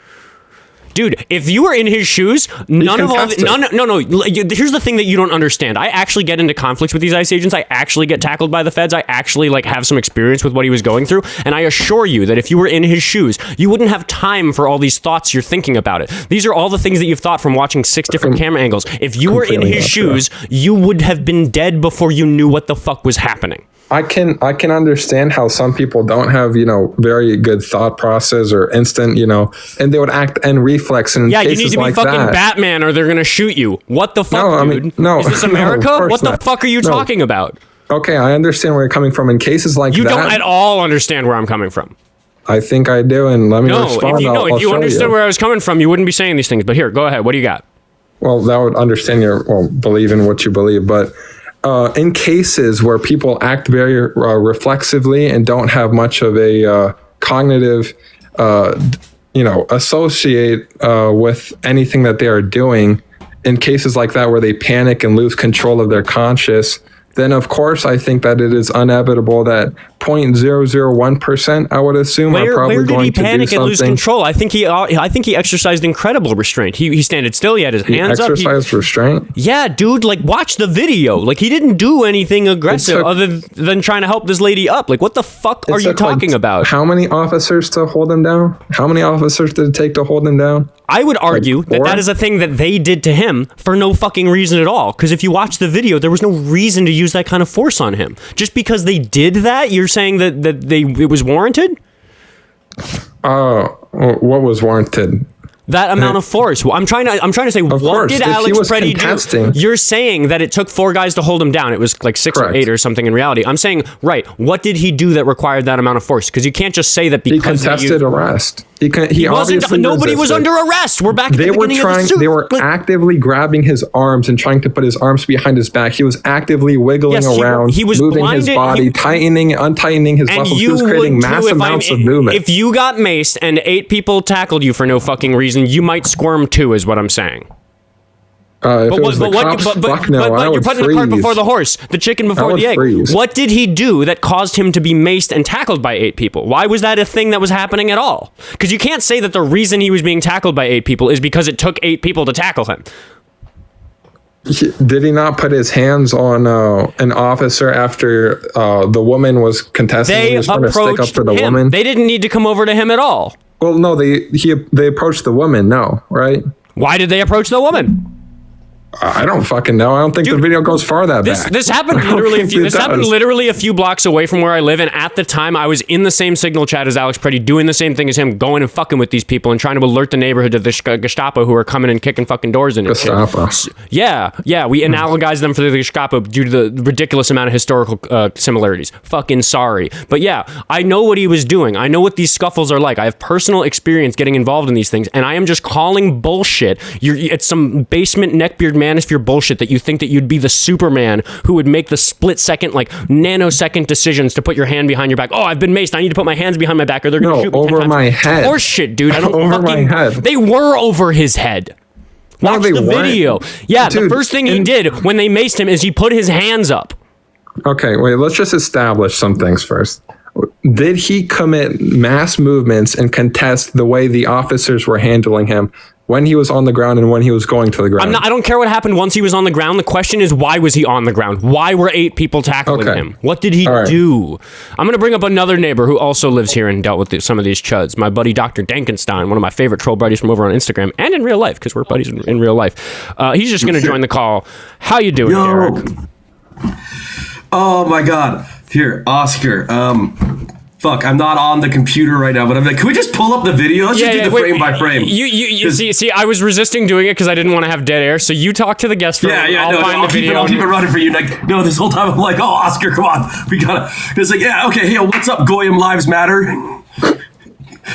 A: Dude, if you were in his shoes, no. Here's the thing that you don't understand. I actually get into conflicts with these ICE agents. I actually get tackled by the feds. I actually have some experience with what he was going through. And I assure you that if you were in his shoes, you wouldn't have time for all these thoughts you're thinking about it. These are all the things that you've thought from watching 6 different camera angles. If you were in his shoes, you would have been dead before you knew what the fuck was happening.
D: I can understand how some people don't have, very good thought process or instant, and they would act and reflex in cases like that. Yeah, you need to be
A: fucking Batman or they're going to shoot you. What the fuck, dude? No. Is this America? What the fuck are you talking about?
D: Okay, I understand where you're coming from. In cases like that...
A: You don't at all understand where I'm coming from.
D: I think I do, and let me respond.
A: If you understood where I was coming from, you wouldn't be saying these things. But here, go ahead. What do you got?
D: Well, that would understand believe in what you believe, but... in cases where people act very reflexively and don't have much of a cognitive, associate with anything that they are doing, in cases like that where they panic and lose control of their conscious, then of course I think that it is inevitable that 0.001%, I would assume, are probably going to do something.
A: Where did he panic and lose control? I think he exercised incredible restraint. He standed still. He had his hands up.
D: Exercised restraint?
A: Yeah, dude. Like, watch the video. Like, he didn't do anything aggressive other than trying to help this lady up. Like, what the fuck are you talking about?
D: How many officers to hold him down? How many officers did it take to hold him down?
A: I would argue that is a thing that they did to him for no fucking reason at all. Because if you watch the video, there was no reason to use that kind of force on him. Just because they did that, you're saying that it was warranted?
D: What was warranted?
A: That amount of force. Well, I'm trying to say, what did Alex Pretti do? You're saying that it took 4 guys to hold him down. It was like 6 or 8 or something in reality. I'm saying, right, what did he do that required that amount of force? Because you can't just say that because
D: he contested arrest. He
A: wasn't. Nobody was under arrest. We're back at the beginning of the suit.
D: They were actively grabbing his arms and trying to put his arms behind his back. He was actively wiggling around, he was moving his body, untightening his muscles. He was creating mass amounts of movement.
A: If you got maced and 8 people tackled you for no fucking reason, you might squirm too, is what I'm saying.
D: But you're putting
A: the cart before the horse, the chicken before the egg.
D: Freeze.
A: What did he do that caused him to be maced and tackled by 8 people? Why was that a thing that was happening at all? Because you can't say that the reason he was being tackled by 8 people is because it took 8 people to tackle him.
D: Did he not put his hands on an officer after the woman was contesting?
A: They
D: he was trying to stick up for the woman.
A: They didn't need to come over to him at all.
D: Well, no, they approached the woman. No, right?
A: Why did they approach the woman?
D: I don't fucking know. I don't think the video goes far that back.
A: This happened literally a few blocks away from where I live, and at the time I was in the same signal chat as Alex Pretti, doing the same thing as him, going and fucking with these people and trying to alert the neighborhood to the Gestapo who are coming and kicking fucking doors in and shit. Yeah, we analogize them for the Gestapo due to the ridiculous amount of historical similarities. Fucking sorry. But yeah, I know what he was doing. I know what these scuffles are like. I have personal experience getting involved in these things, and I am just calling bullshit. It's some basement neckbeard manosphere bullshit that you think that you'd be the Superman who would make the split-second, like nanosecond decisions to put your hand behind your back. Oh, I've been maced. I need to put my hands behind my back or they're going to shoot me
D: over
A: 10 times.
D: My head.
A: Horse shit, dude. I don't
D: over my head.
A: They were over his head. Watch the video. Yeah, dude, the first thing he did when they maced him is he put his hands up.
D: Okay, wait, let's just establish some things first. Did he commit mass movements and contest the way the officers were handling him when he was on the ground and when he was going to the ground?
A: I don't care what happened once he was on the ground. The question is, why was he on the ground? Why were 8 people tackling him? What did he do? I'm going to bring up another neighbor who also lives here and dealt with some of these chuds. My buddy, Dr. Thanksto, one of my favorite troll buddies from over on Instagram and in real life, because we're buddies in real life. He's just going to join the call. How you doing, Derek?
E: Oh, my God. Here, Oscar. Fuck, I'm not on the computer right now, but I'm like, can we just pull up the video? Let's just do the frame by frame.
A: You see, I was resisting doing it because I didn't want to have dead air. So you talk to the guest for I'll keep it
E: running for you. Like, no, this whole time I'm like, oh, Oscar, come on, we gotta. It's like, yeah, okay, hey, what's up, Goyim Lives Matter?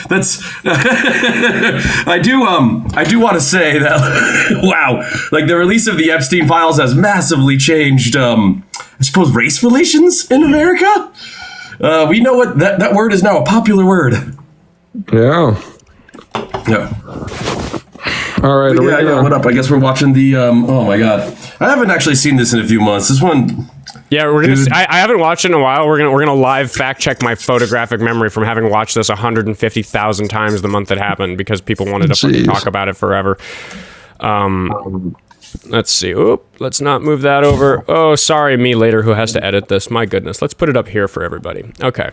E: That's I do want to say that wow, like the release of the Epstein files has massively changed I suppose race relations in America. We know what that word is now a popular word.
D: Yeah. All right.
E: What up? I guess we're watching the oh my God, I haven't actually seen this in a few months. This one.
A: Yeah, we're gonna. I haven't watched it in a while. We're gonna live fact check my photographic memory from having watched this 150,000 times the month it happened because people wanted to fucking talk about it forever. Let's see. Oop, let's not move that over. Oh, sorry, me later who has to edit this. My goodness. Let's put it up here for everybody. Okay.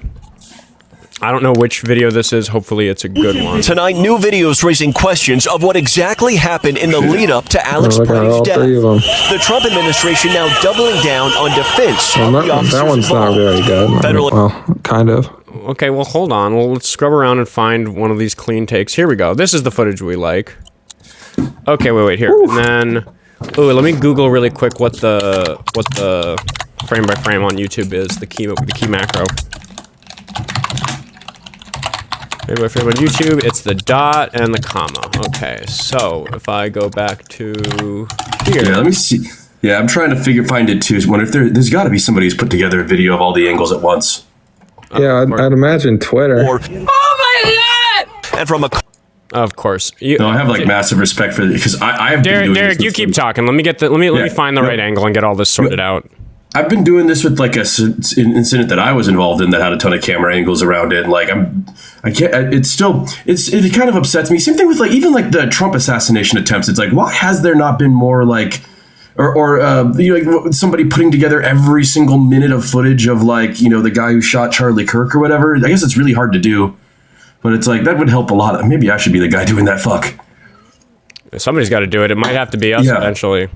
A: I don't know which video this is. Hopefully it's a good one.
F: Tonight, new videos raising questions of what exactly happened in the lead up to Alex Pretti's death. The Trump administration now doubling down on defense.
D: That one's not very good. Well, kind of.
A: Okay, well, hold on. Well, let's scrub around and find one of these clean takes. Here we go. This is the footage we like. Okay, wait, here. Ooh. And then, let me Google really quick what the frame by frame on YouTube is. The key macro. Frame by frame on YouTube, it's the dot and the comma. Okay, so if I go back to here,
E: let me see. Yeah, I'm trying to find it too. Wonder if there's got to be somebody who's put together a video of all the angles at once.
D: Yeah, I'd imagine Twitter.
F: Oh my God! And from a...
A: Of course.
E: No, I have like massive respect for it because I have been doing
A: Derek,
E: this
A: you keep talking. Let me find the right angle and get all this sorted out.
E: I've been doing this with like an incident that I was involved in that had a ton of camera angles around it. Like I can't. It kind of upsets me. Same thing with like even like the Trump assassination attempts. It's like, why has there not been more like, or like somebody putting together every single minute of footage of like the guy who shot Charlie Kirk or whatever? I guess it's really hard to do, but it's like that would help a lot. Maybe I should be the guy doing that. Fuck.
A: Somebody's got to do it. It might have to be us eventually.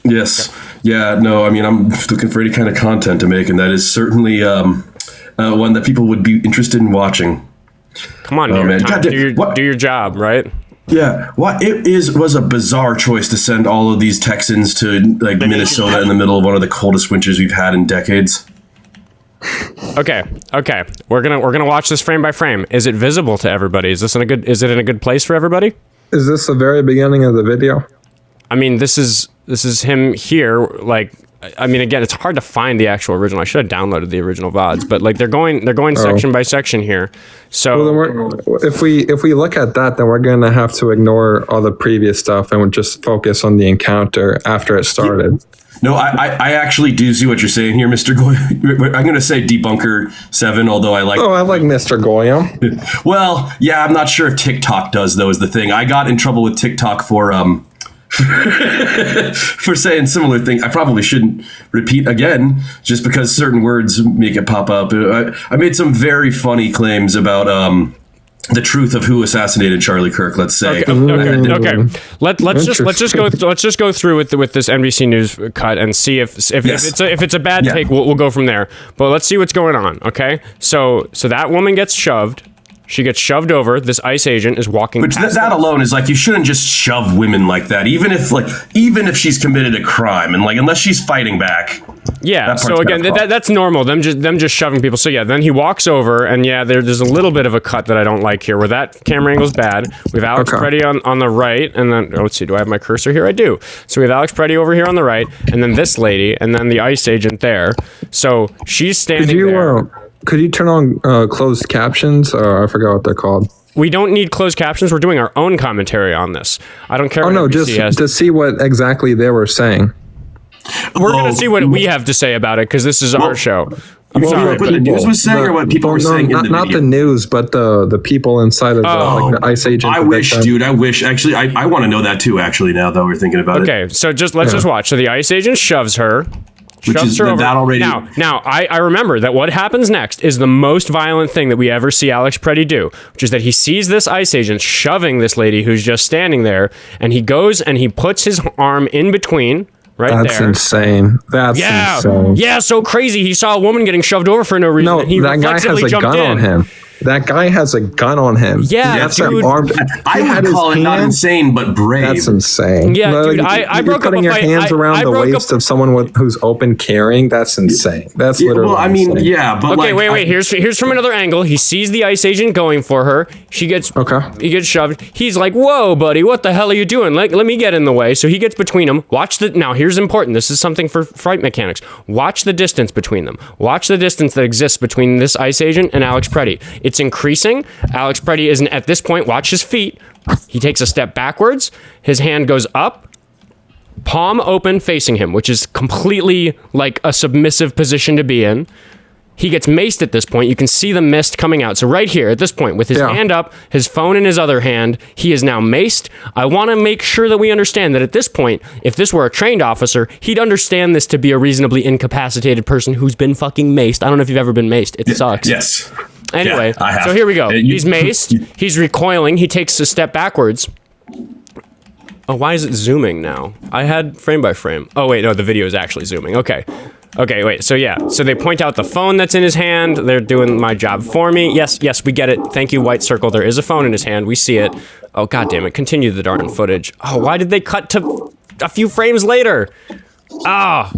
E: Yes. Yeah. No. I mean, I'm looking for any kind of content to make, and that is certainly one that people would be interested in watching.
A: Come on, man. Do your job, right?
E: Yeah. Was a bizarre choice to send all of these Texans to like Minnesota in the middle of one of the coldest winters we've had in decades.
A: Okay. We're gonna watch this frame by frame. Is it visible to everybody? Is it in a good place for everybody?
D: Is this the very beginning of the video?
A: I mean, this is him here. Like, I mean, again, it's hard to find the actual original. I should have downloaded the original VODs, but like they're going section by section here. So
D: if we look at that, then we're gonna have to ignore all the previous stuff and we'll just focus on the encounter after it started.
E: No, I actually do see what you're saying here, Mr. Goyam. I'm going to say Debunker 7, although I like...
D: Oh, I like Mr. Goyam.
E: Well, yeah, I'm not sure if TikTok does, though, is the thing. I got in trouble with TikTok for for saying similar things. I probably shouldn't repeat again, just because certain words make it pop up. I made some very funny claims about... the truth of who assassinated Charlie Kirk, let's say.
A: Okay. Let's just go through with this NBC News cut and see if it's a bad take. We'll go from there. But let's see what's going on. Okay. So that woman gets shoved. She gets shoved over. This ICE agent is walking.
E: Which that alone is like, you shouldn't just shove women like that, even if she's committed a crime and like unless she's fighting back.
A: Yeah. So again, that's normal. Them just shoving people. So yeah, then he walks over, and yeah, there's a little bit of a cut that I don't like here, where that camera angle's bad. We have Alex Pretti on the right, and then let's see, do I have my cursor here? I do. So we have Alex Pretti over here on the right, and then this lady, and then the ICE agent there. So she's standing there.
D: Could you turn on closed captions? I forgot what they're called.
A: We don't need closed captions. We're doing our own commentary on this. I don't care.
D: Oh no, just to see what exactly they were saying.
A: We're going to see what we have to say about it because this is our show. I'm sorry.
E: What the news was saying, or what people were saying in the video?
D: Not the news, but the people inside of the ICE agent.
E: I wish. Actually, I want to know that too. Actually, now that we're thinking about it.
A: Okay, so let's just watch. So the ICE agent shoves her.
E: Which is that already.
A: Now, I remember that what happens next is the most violent thing that we ever see Alex Pretti do, which is that he sees this ICE agent shoving this lady who's just standing there, and he goes and he puts his arm in between.
D: That's insane. That's insane.
A: Yeah, so crazy. He saw a woman getting shoved over for no reason.
D: No, that guy has a gun on him. That guy has a gun on him.
A: Yeah, dude.
E: I would call it not insane, but brave.
D: That's insane.
A: Yeah, dude. I broke up a fight.
D: Putting your hands around the waist of someone who's open carrying. That's insane. That's literally.
E: Well, I mean,
D: insane.
E: yeah, but
A: okay, wait. Here's from another angle. He sees the ICE agent going for her. He gets shoved. He's like, "Whoa, buddy, what the hell are you doing? Let me get in the way." So he gets between them. Now here's important. This is something for flight mechanics. Watch the distance between them. Watch the distance that exists between this ICE agent and Alex Pretti. It's increasing. Alex Pretti isn't at this point. Watch his feet. He takes a step backwards. His hand goes up, palm open, facing him, which is completely like a submissive position to be in. He gets maced at this point. You can see the mist coming out. So right here at this point, with his hand up, his phone in his other hand, he is now maced. I want to make sure that we understand that at this point, if this were a trained officer, he'd understand this to be a reasonably incapacitated person who's been fucking maced. I don't know if you've ever been maced. It sucks.
E: Yes.
A: Anyway, so here we go. He's maced. He's recoiling. He takes a step backwards. Oh, why is it zooming now? I had frame by frame. Oh, wait, no, the video is actually zooming. Okay, wait. So yeah, so they point out the phone that's in his hand. They're doing my job for me. Yes, we get it. Thank you, White Circle. There is a phone in his hand. We see it. Oh, God damn it. Continue the darn footage. Oh, why did they cut to a few frames later? Ah.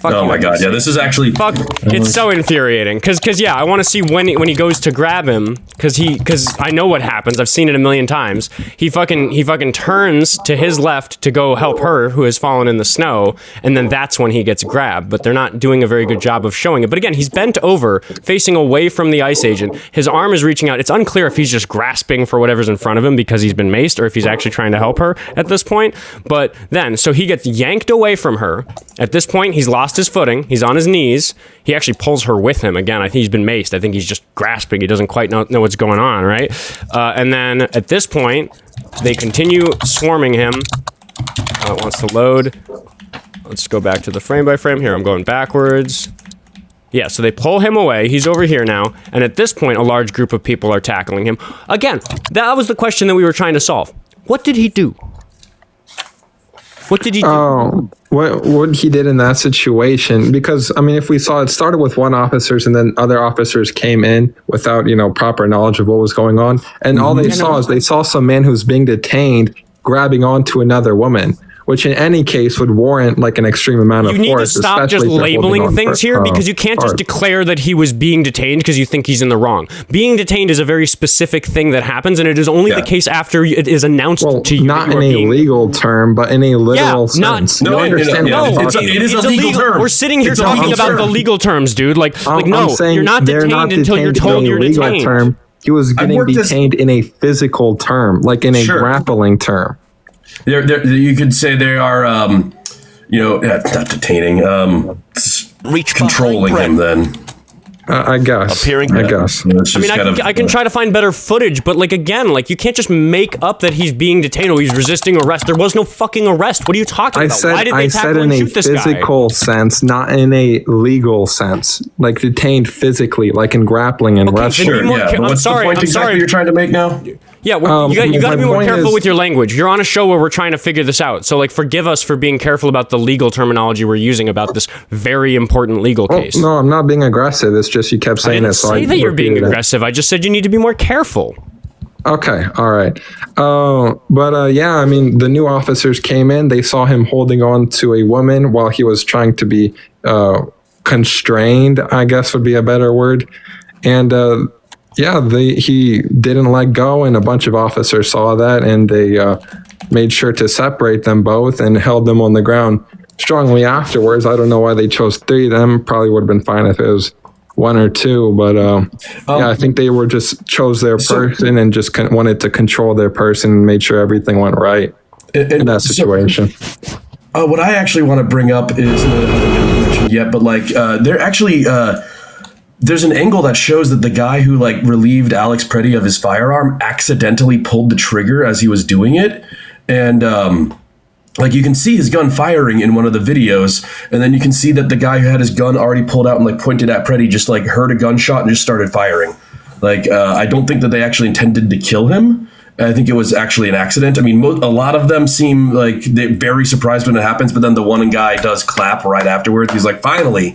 E: Oh my god, yeah, this is actually
A: fuck. It's so infuriating because yeah, I want to see when he goes to grab him because I know what happens. I've seen it a million times. He fucking turns to his left to go help her who has fallen in the snow, and then that's when he gets grabbed. But they're not doing a very good job of showing it. But again, he's bent over, facing away from the ice agent. His arm is reaching out. It's unclear if he's just grasping for whatever's in front of him because he's been maced, or if he's actually trying to help her at this point. But then, so he gets yanked away from her. At this point, he's lost his footing. He's on his knees. He actually pulls her with him. Again, I think he's been maced. I think he's just grasping. He doesn't quite know what's going on, right? And then at this point, they continue swarming him. It wants to load. Let's go back to the frame by frame here. I'm going backwards. Yeah, so they pull him away. He's over here now. And at this point, a large group of people are tackling him. Again, that was the question that we were trying to solve. What did he do? What did he do?
D: Oh, what he did in that situation? Because, I mean, if we saw it started with one officers and then other officers came in without, proper knowledge of what was going on. And all they saw is they saw some man who's being detained grabbing onto another woman, which in any case would warrant like an extreme amount of force.
A: You need to stop just labeling things here because you can't just declare that he was being detained because you think he's in the wrong. Being detained is a very specific thing that happens, and it is only the case after it is announced to you.
D: Not in a legal term, but in a literal sense.
E: No, it is a legal term.
A: We're sitting here talking about the legal terms, dude. No, you're not detained until you're told you're detained.
D: He was getting detained in a physical term, like in a grappling term.
E: You could say they are, not detaining, controlling him then.
D: I guess.
A: I can try to find better footage, but you can't just make up that he's being detained or he's resisting arrest. There was no fucking arrest. What are you talking about? Why did they tackle and shoot this guy?
D: I said in a physical sense, not in a legal sense. Like detained physically, like in grappling and wrestling.
E: Sure, yeah. What's the point exactly you're trying to make now?
A: Yeah, you got to be more careful with your language. You're on a show where we're trying to figure this out. So, forgive us for being careful about the legal terminology we're using about this very important legal case.
D: No, I'm not being aggressive. It's just you kept saying it.
A: I didn't say that you're being aggressive. I just said you need to be more careful.
D: Okay, all right. Yeah, I mean, the new officers came in. They saw him holding on to a woman while he was trying to be constrained, I guess would be a better word. And he didn't let go, and a bunch of officers saw that, and they made sure to separate them both and held them on the ground strongly afterwards. I don't know why they chose 3 of them. Probably would have been fine if it was 1 or 2, but I think they were just chose their person and just wanted to control their person and made sure everything went right in that situation.
E: What I actually want to bring up is, I haven't mentioned yet, but they're actually... there's an angle that shows that the guy who relieved Alex Pretti of his firearm accidentally pulled the trigger as he was doing it. And you can see his gun firing in one of the videos. And then you can see that the guy who had his gun already pulled out and pointed at Pretti just heard a gunshot and just started firing. I don't think that they actually intended to kill him. I think it was actually an accident. I mean, a lot of them seem like they're very surprised when it happens. But then the one guy does clap right afterwards. He's like, finally.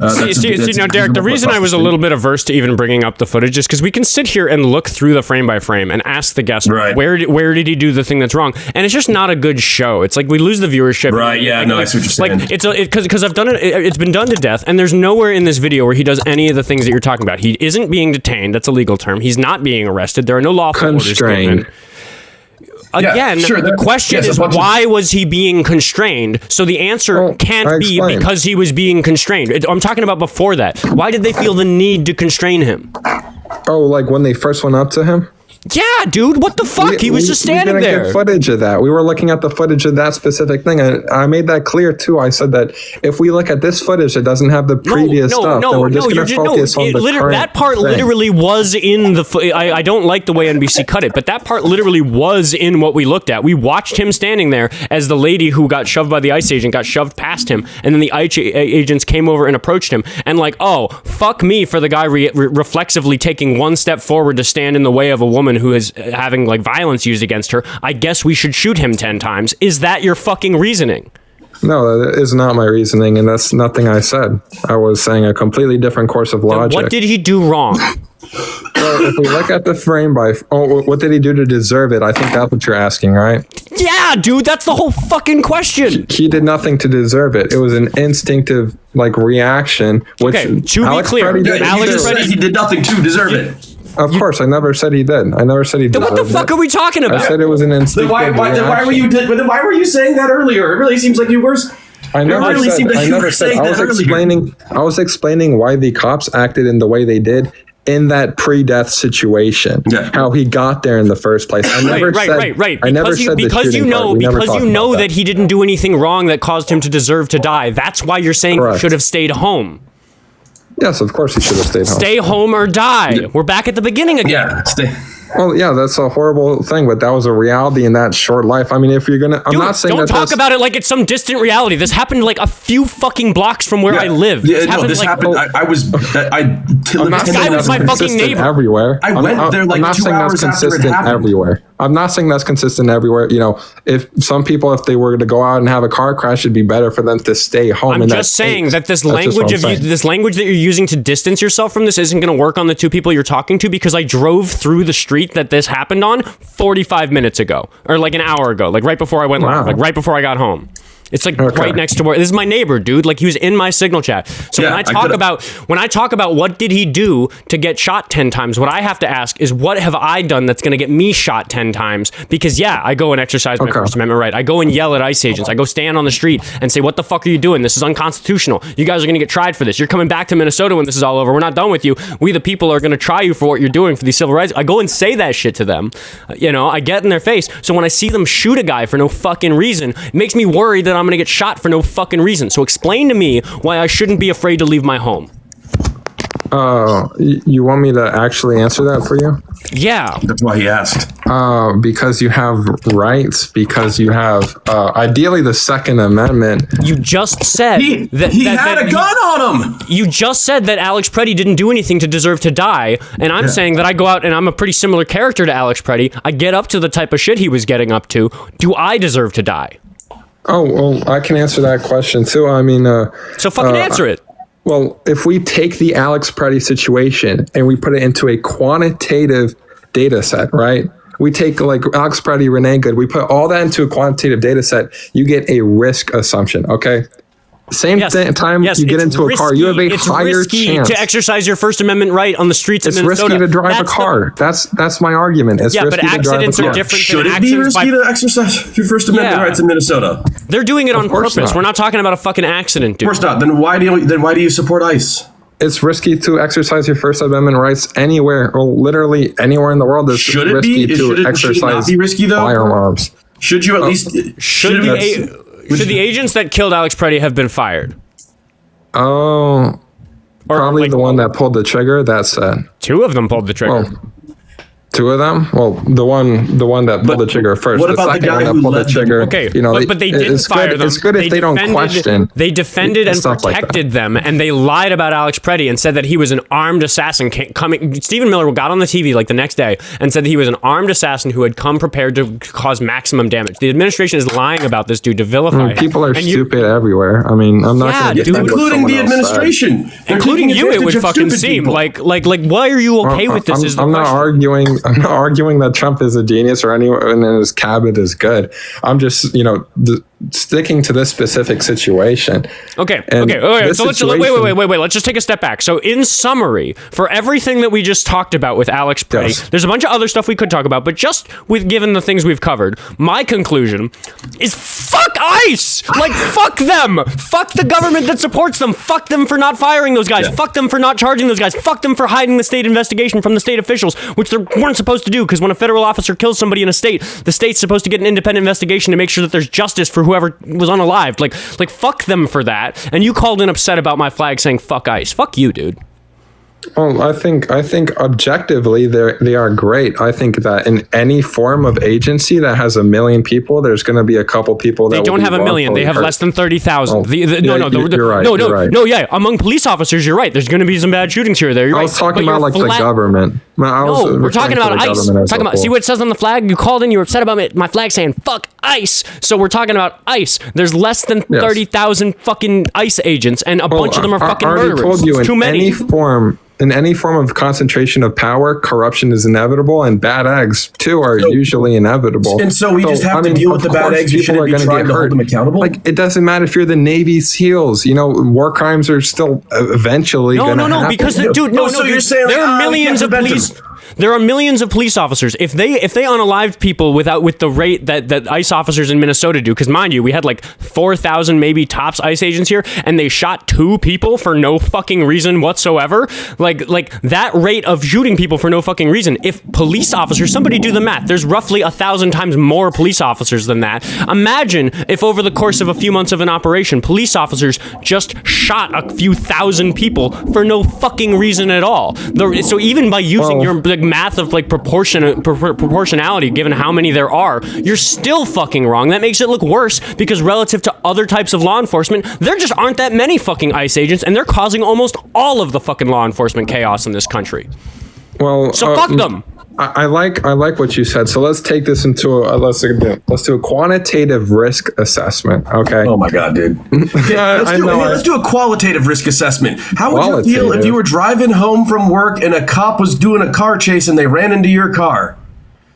A: Derek, the reason I was a little bit averse to even bringing up the footage is because we can sit here and look through the frame by frame and ask the guest, where did he do the thing that's wrong? And it's just not a good show. It's we lose the viewership.
E: Right, yeah, I see what you're saying.
A: Because I've done it, it's been done to death, and there's nowhere in this video where he does any of the things that you're talking about. He isn't being detained. That's a legal term. He's not being arrested. There are no lawful orders given. Again, the question is, why was he being constrained? So the answer can't be because he was being constrained. I'm talking about before that. Why did they feel the need to constrain him?
D: Oh, when they first went up to him?
A: Yeah, dude, what the fuck? He was just standing there. We didn't
D: get footage of that. We were looking at the footage of that specific thing. I made that clear, too. I said that if we look at this footage, it doesn't have the previous stuff. Then we're just going to focus on the current
A: that part
D: thing.
A: Literally was in the... I don't like the way NBC cut it, but that part literally was in what we looked at. We watched him standing there as the lady who got shoved by the ICE agent got shoved past him, and then the ICE agents came over and approached him, and fuck me for the guy reflexively taking one step forward to stand in the way of a woman who is having violence used against her. I guess we should shoot him 10 times. Is that your fucking reasoning?
D: No, that is not my reasoning, and that's nothing I said. I was saying a completely different course of logic.
A: What did he do wrong?
D: So if we look at the frame by, what did he do to deserve it? I think that's what you're asking, right?
A: Yeah, dude, that's the whole fucking question.
D: He did nothing to deserve it. It was an instinctive reaction. Which
A: Okay, to
D: Alex
A: be clear,
D: Pretti did.
A: Alex Pretti,
E: he did nothing to deserve it.
D: Of course, I never said he did. I never said he did.
A: Then what the fuck are we talking about?
D: I said it was an instinctive
E: Then why
D: reaction.
E: were you saying that earlier? It really seems like you were.
D: I was explaining why the cops acted in the way they did in that pre-death situation. Yeah. How he got there in the first place. I never
A: right.
D: I never said
A: because you know that he didn't do anything wrong that caused him to deserve to die. That's why you're saying he should have stayed home.
D: Yes, of course he should have stayed home.
A: Stay home or die. Yeah. We're back at the beginning again.
E: Yeah, stay.
D: Well, yeah, that's a horrible thing, but that was a reality in that short life. I mean, if you're gonna, I'm not saying
A: don't talk about it like it's some distant reality. This happened like a few fucking blocks from where I live.
E: This happened. This
A: guy was my fucking neighbor.
D: Everywhere.
E: I went there like 2 hours after it happened.
D: Everywhere. I'm not saying that's consistent everywhere. You know, if some people, if they were to go out and have a car crash, it'd be better for them to stay home.
A: I'm just saying that this language that you're using to distance yourself from this isn't going to work on the two people you're talking to, because I drove through the street that this happened on 45 minutes ago, or like an hour ago, like right before I went live, like right before I got home. It's like right next to where this is my neighbor, dude. Like he was in my signal chat. So when I talk about what did he do to get shot 10 times, what I have to ask is what have I done that's going to get me shot 10 times? Because I go and exercise my First Amendment right. I go and yell at ICE agents. I go stand on the street and say, what the fuck are you doing? This is unconstitutional. You guys are going to get tried for this. You're coming back to Minnesota when this is all over. We're not done with you. We the people are going to try you for what you're doing for these civil rights. I go and say that shit to them. I get in their face. So when I see them shoot a guy for no fucking reason, it makes me worried that I'm going to get shot for no fucking reason. So explain to me why I shouldn't be afraid to leave my home.
D: You want me to actually answer that for you?
A: Yeah.
E: That's why he asked.
D: Because you have rights, because you have, ideally the Second Amendment.
A: You just said
E: he had a gun on him.
A: You just said that Alex Pretti didn't do anything to deserve to die. And I'm saying that I go out and I'm a pretty similar character to Alex Pretti. I get up to the type of shit he was getting up to. Do I deserve to die?
D: Oh, well, I can answer that question too. I mean,
A: so fucking answer it.
D: Well, if we take the Alex Pretti situation and we put it into a quantitative data set, right? We take like Alex Pretti, Renee Good, we put all that into a quantitative data set, you get a risk assumption, okay? Time you get into a car, you have a higher chance
A: to exercise your First Amendment right on the streets of Minnesota.
D: It's risky to drive a car. That's my argument. It's risky
A: but accidents
D: to drive a car.
A: are different.
E: Should it be risky to exercise your First Amendment rights in Minnesota?
A: They're doing it on purpose. We're not talking about a fucking accident, dude.
E: Of course not. Then why do you support ICE?
D: It's risky to exercise your First Amendment rights anywhere, or literally anywhere in the world. It's risky to exercise firearms.
E: Should you at least?
A: Should the agents that killed Alex Pretti have been fired?
D: Oh, probably the one that pulled the trigger. That's
A: two of them pulled the trigger.
D: Well, two of them? Well, the one that pulled the trigger first.
E: What about the guy
D: that
E: who
D: pulled the trigger?
A: Okay, but they didn't fire them.
D: It's good if they don't question.
A: They defended and protected them, and they lied about Alex Pretti and said that he was an armed assassin coming. Stephen Miller got on the TV like the next day and said that he was an armed assassin who had come prepared to cause maximum damage. The administration is lying about this dude to vilify him.
D: People are stupid everywhere. I mean, I'm not going to get
E: including the administration,
A: including you. It would fucking seem like why are you okay with this?
D: I'm not arguing that Trump is a genius or anyone in his cabinet is good. I'm just, sticking to this specific situation.
A: Okay. So let's wait. Let's just take a step back. So in summary, for everything that we just talked about with Alex Pretti, there's a bunch of other stuff we could talk about, but just given the things we've covered, my conclusion is fuck ICE! Like, fuck them! Fuck the government that supports them! Fuck them for not firing those guys! Fuck them for not charging those guys! Fuck them for hiding the state investigation from the state officials, which they weren't supposed to do, because when a federal officer kills somebody in a state, the state's supposed to get an independent investigation to make sure that there's justice for whoever was unalived. Like fuck them for that. And you called in upset about my flag saying fuck ICE. Fuck you, dude.
D: Well, I think objectively they are great. I think that in any form of agency that has 1 million people, there's going to be a couple people that
A: they don't have 1 million. They have less than 30,000. You're right. No, among police officers, you're right. There's going to be some bad shootings here or there. I
D: was talking about like the government.
A: We're talking about ICE. See what it says on the flag? You called in. You were upset about my flag saying fuck ICE. So we're talking about ICE. There's less than 30,000 fucking ICE agents, and a bunch of them are fucking murderers.
D: I already told you,
A: too many.
D: in any form of concentration of power, corruption is inevitable, and bad eggs too are usually inevitable.
E: And so we just have to deal with the bad eggs. We shouldn't be trying to hold them accountable.
D: Like, it doesn't matter if you're the Navy SEALs. You know, war crimes are still eventually going to happen.
A: Because you're saying there are millions of police. There are millions of police officers. If they unalived people with the rate that ICE officers in Minnesota do, because mind you, we had like 4,000 maybe tops ICE agents here, and they shot 2 people for no fucking reason whatsoever. Like that rate of shooting people for no fucking reason. If police officers, somebody do the math. There's roughly 1,000 times more police officers than that. Imagine if over the course of a few months of an operation, police officers just shot a few thousand people for no fucking reason at all. So even by using your math of like proportionality, given how many there are, you're still fucking wrong. That makes it look worse because relative to other types of law enforcement, there just aren't that many fucking ICE agents, and they're causing almost all of the fucking law enforcement chaos in this country.
D: Well,
A: so fuck them.
D: I like what you said. So let's take this into let's do a quantitative risk assessment. Okay.
E: Oh my god, dude. Let's do a qualitative risk assessment. How would you feel if you were driving home from work and a cop was doing a car chase and they ran into your car?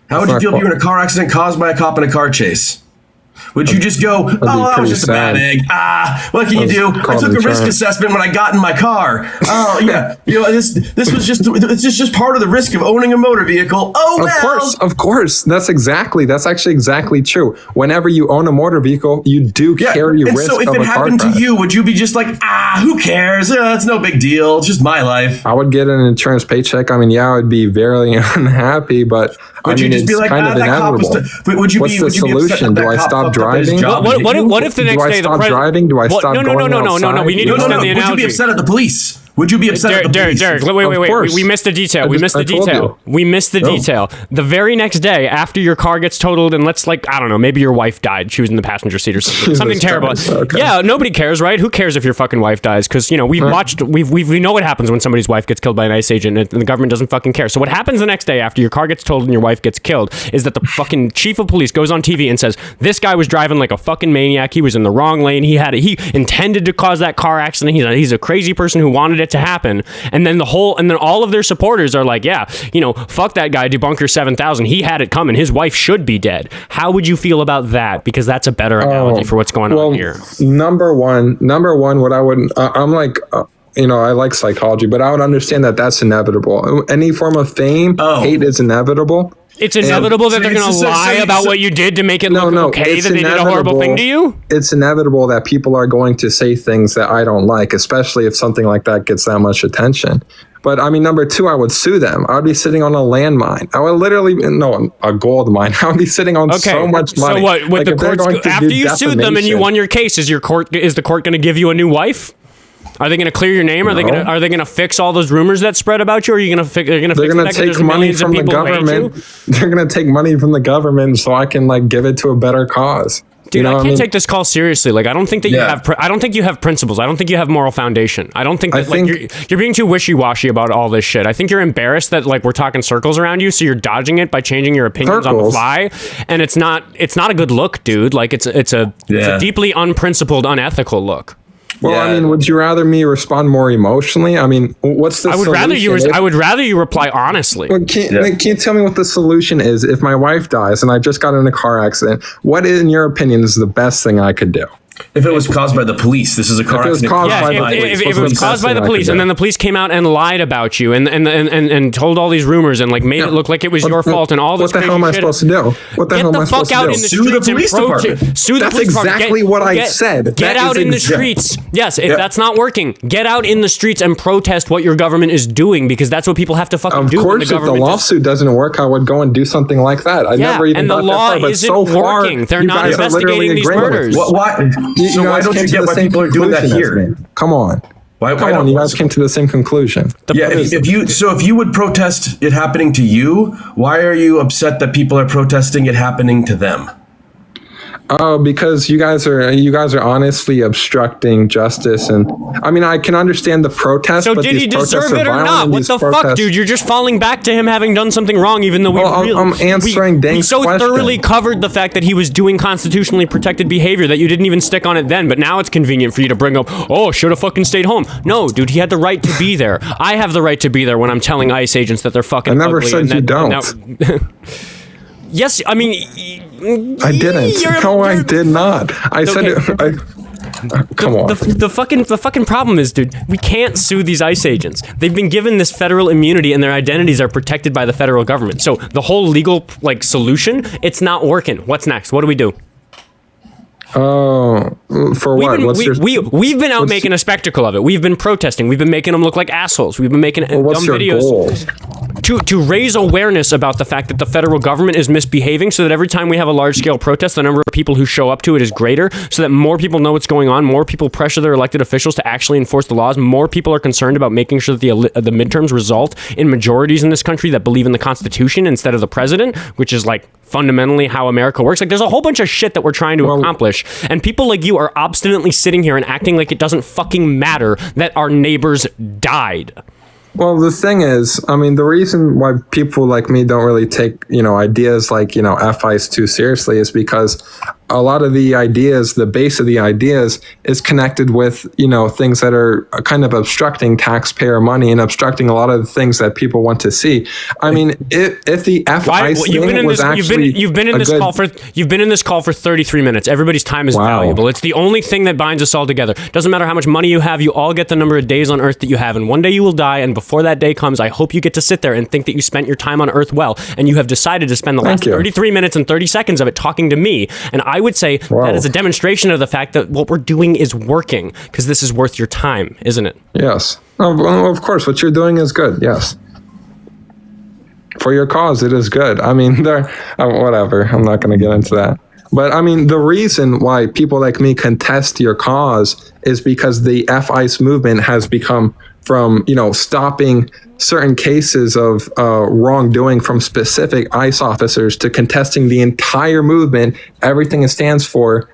E: How would you feel if you were in a car accident caused by a cop in a car chase? Would you just go, that was just a bad egg. What can you do? I took a risk assessment when I got in my car. Oh, yeah. You know, this was just part of the risk of owning a motor vehicle. Oh, well.
D: Of course. That's actually exactly true. Whenever you own a motor vehicle, you do carry risk.
E: So if it happened to you, would you be just like, who cares? It's no big deal. It's just my life.
D: I would get an insurance paycheck. I mean, I would be very unhappy, but
E: would you just be like,
D: kind of inevitable. What's the solution? Do I stop driving?
A: What if the next day the president
D: driving? Do I stop going outside?
A: No. We need to extend the analogy.
E: Would you be upset at the police? Would you be upset at the police? Derek,
A: wait. We missed the detail. We missed the detail. The very next day, after your car gets totaled, and I don't know, maybe your wife died. She was in the passenger seat or something terrible. Okay. Yeah, nobody cares, right? Who cares if your fucking wife dies? Because, we know what happens when somebody's wife gets killed by an ICE agent, and the government doesn't fucking care. So what happens the next day after your car gets totaled and your wife gets killed is that the fucking chief of police goes on TV and says, this guy was driving like a fucking maniac. He was in the wrong lane. He intended to cause that car accident. He's a crazy person who wanted it to happen. And then all of their supporters are like, fuck that guy, debunker 7000. He had it coming. His wife should be dead. How would you feel about that? Because that's a better analogy for what's going on here.
D: Number one, what I would, I'm like, I like psychology, but I would understand that that's inevitable. Any form of fame, hate is inevitable.
A: It's inevitable that they're going to lie about what you did to make it look okay that they did a horrible thing to you?
D: It's inevitable that people are going to say things that I don't like, especially if something like that gets that much attention. But I mean, number 2, I would sue them. I would be sitting on a landmine. I would a gold mine. I would be sitting on so much money.
A: So what? With the courts, after you sued them and you won your case, is the court going to give you a new wife? Are they going to clear your name? Are they going to fix all those rumors that spread about you? Or are you going to fix? They're going to
D: take money from the government. They're going to take money from the government so I can give it to a better cause.
A: Dude, I can't take this call seriously. I don't think that you have. I don't think you have principles. I don't think you have moral foundation. I don't think that you're being too wishy-washy about all this shit. I think you're embarrassed that we're talking circles around you, so you're dodging it by changing your opinions on the fly, and it's not a good look, dude. It's a deeply unprincipled, unethical look.
D: Well, I mean, would you rather me respond more emotionally? I mean, what's the solution?
A: I would rather you reply honestly.
D: Well, can you tell me what the solution is? If my wife dies and I just got in a car accident, what, in your opinion, is the best thing I could do?
E: If it was caused by the police, this is a car accident.
A: If it was caused by the police, and then the police came out and lied about you, and told all these rumors, and make it look like it was your fault, and all this.
D: What the hell am I supposed to do? What the hell am I supposed to do?
A: Sue the police department. Sue the police department.
D: That's exactly what I said.
A: Get out in the streets. Yes, if that's not working, get out in the streets and protest what your government is doing, because that's what people have to fucking do.
D: Of course, if the lawsuit doesn't work, I would go and do something like that. I never even got that far. And the law isn't working.
A: They're not investigating these murders.
E: Why? So why don't you get why people are doing that here?
D: Come on. Why you guys came to the same conclusion.
E: If you would protest it happening to you, why are you upset that people are protesting it happening to them?
D: Oh, because you guys are honestly obstructing justice, and I mean I can understand the protest.
A: So
D: but
A: did he deserve it or not? What the fuck, dude? You're just falling back to him having done something wrong, even though
D: I'm answering Dane's
A: so
D: question.
A: thoroughly covered the fact that he was doing constitutionally protected behavior that you didn't even stick on it then. But now it's convenient for you to bring up, oh, should have fucking stayed home. No, dude, he had the right to be there. I have the right to be there when I'm telling ICE agents that they're fucking.
D: I never
A: ugly
D: said you don't.
A: Yes, I mean,
D: I didn't. No, I did not. I said it. Come on.
A: The fucking problem is, dude, we can't sue these ICE agents. They've been given this federal immunity and their identities are protected by the federal government. So the whole legal solution, it's not working. What's next? What do we do?
D: Oh, for what?
A: We've been out making a spectacle of it. We've been protesting. We've been making them look like assholes. We've been making dumb videos. Goal? To raise awareness about the fact that the federal government is misbehaving, so that every time we have a large-scale protest, the number of people who show up to it is greater, so that more people know what's going on, more people pressure their elected officials to actually enforce the laws, more people are concerned about making sure that the midterms result in majorities in this country that believe in the Constitution instead of the president, which is fundamentally how America works. There's a whole bunch of shit that we're trying to accomplish, and people like you are obstinately sitting here and acting like it doesn't fucking matter that our neighbors died.
D: Well, the thing is, I mean, the reason why people like me don't really take, ideas like, F-ICE too seriously is because a lot of the ideas, the base of the ideas is connected with, things that are kind of obstructing taxpayer money and obstructing a lot of the things that people want to see. I mean, if the F-ICE thing was actually you've been in this call for 33 minutes. Everybody's time is valuable. It's the only thing that binds us all together. Doesn't matter how much money you have, you all get the number of days on Earth that you have, and one day you will die, and before that day comes, I hope you get to sit there and think that you spent your time on Earth well, and you have decided to spend the last 33 minutes and 30 seconds of it talking to me, and I would say that is a demonstration of the fact that what we're doing is working, because this is worth your time, isn't it? Yes. Of course, what you're doing is good, yes. For your cause, it is good. I mean, whatever, I'm not going to get into that. But I mean, the reason why people like me contest your cause is because the F-ICE movement has become from, stopping certain cases of wrongdoing from specific ICE officers to contesting the entire movement, everything it stands for,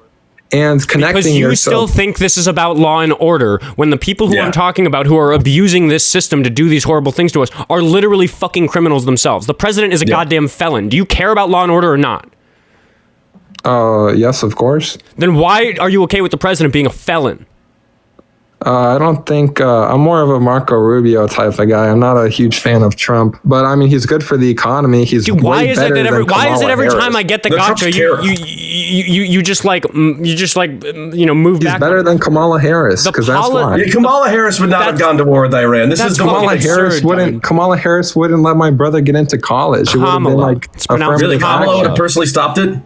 D: and connecting
A: because you still think this is about law and order when the people who I'm talking about who are abusing this system to do these horrible things to us are literally fucking criminals themselves. The president is a goddamn felon. Do you care about law and order or not?
D: Yes, of course.
A: Then why are you okay with the president being a felon?
D: I don't think I'm more of a Marco Rubio type of guy. I'm not a huge fan of Trump, but I mean he's good for the economy. He's
A: why is it every
D: Harris.
A: time I get the gotcha you just move back?
D: He's better than Kamala Harris because that's why.
E: Yeah, Kamala Harris would not have gone to war with Iran. Kamala
D: Harris wouldn't let my brother get into college. It would have been affirmative
E: Kamala would have personally stopped it.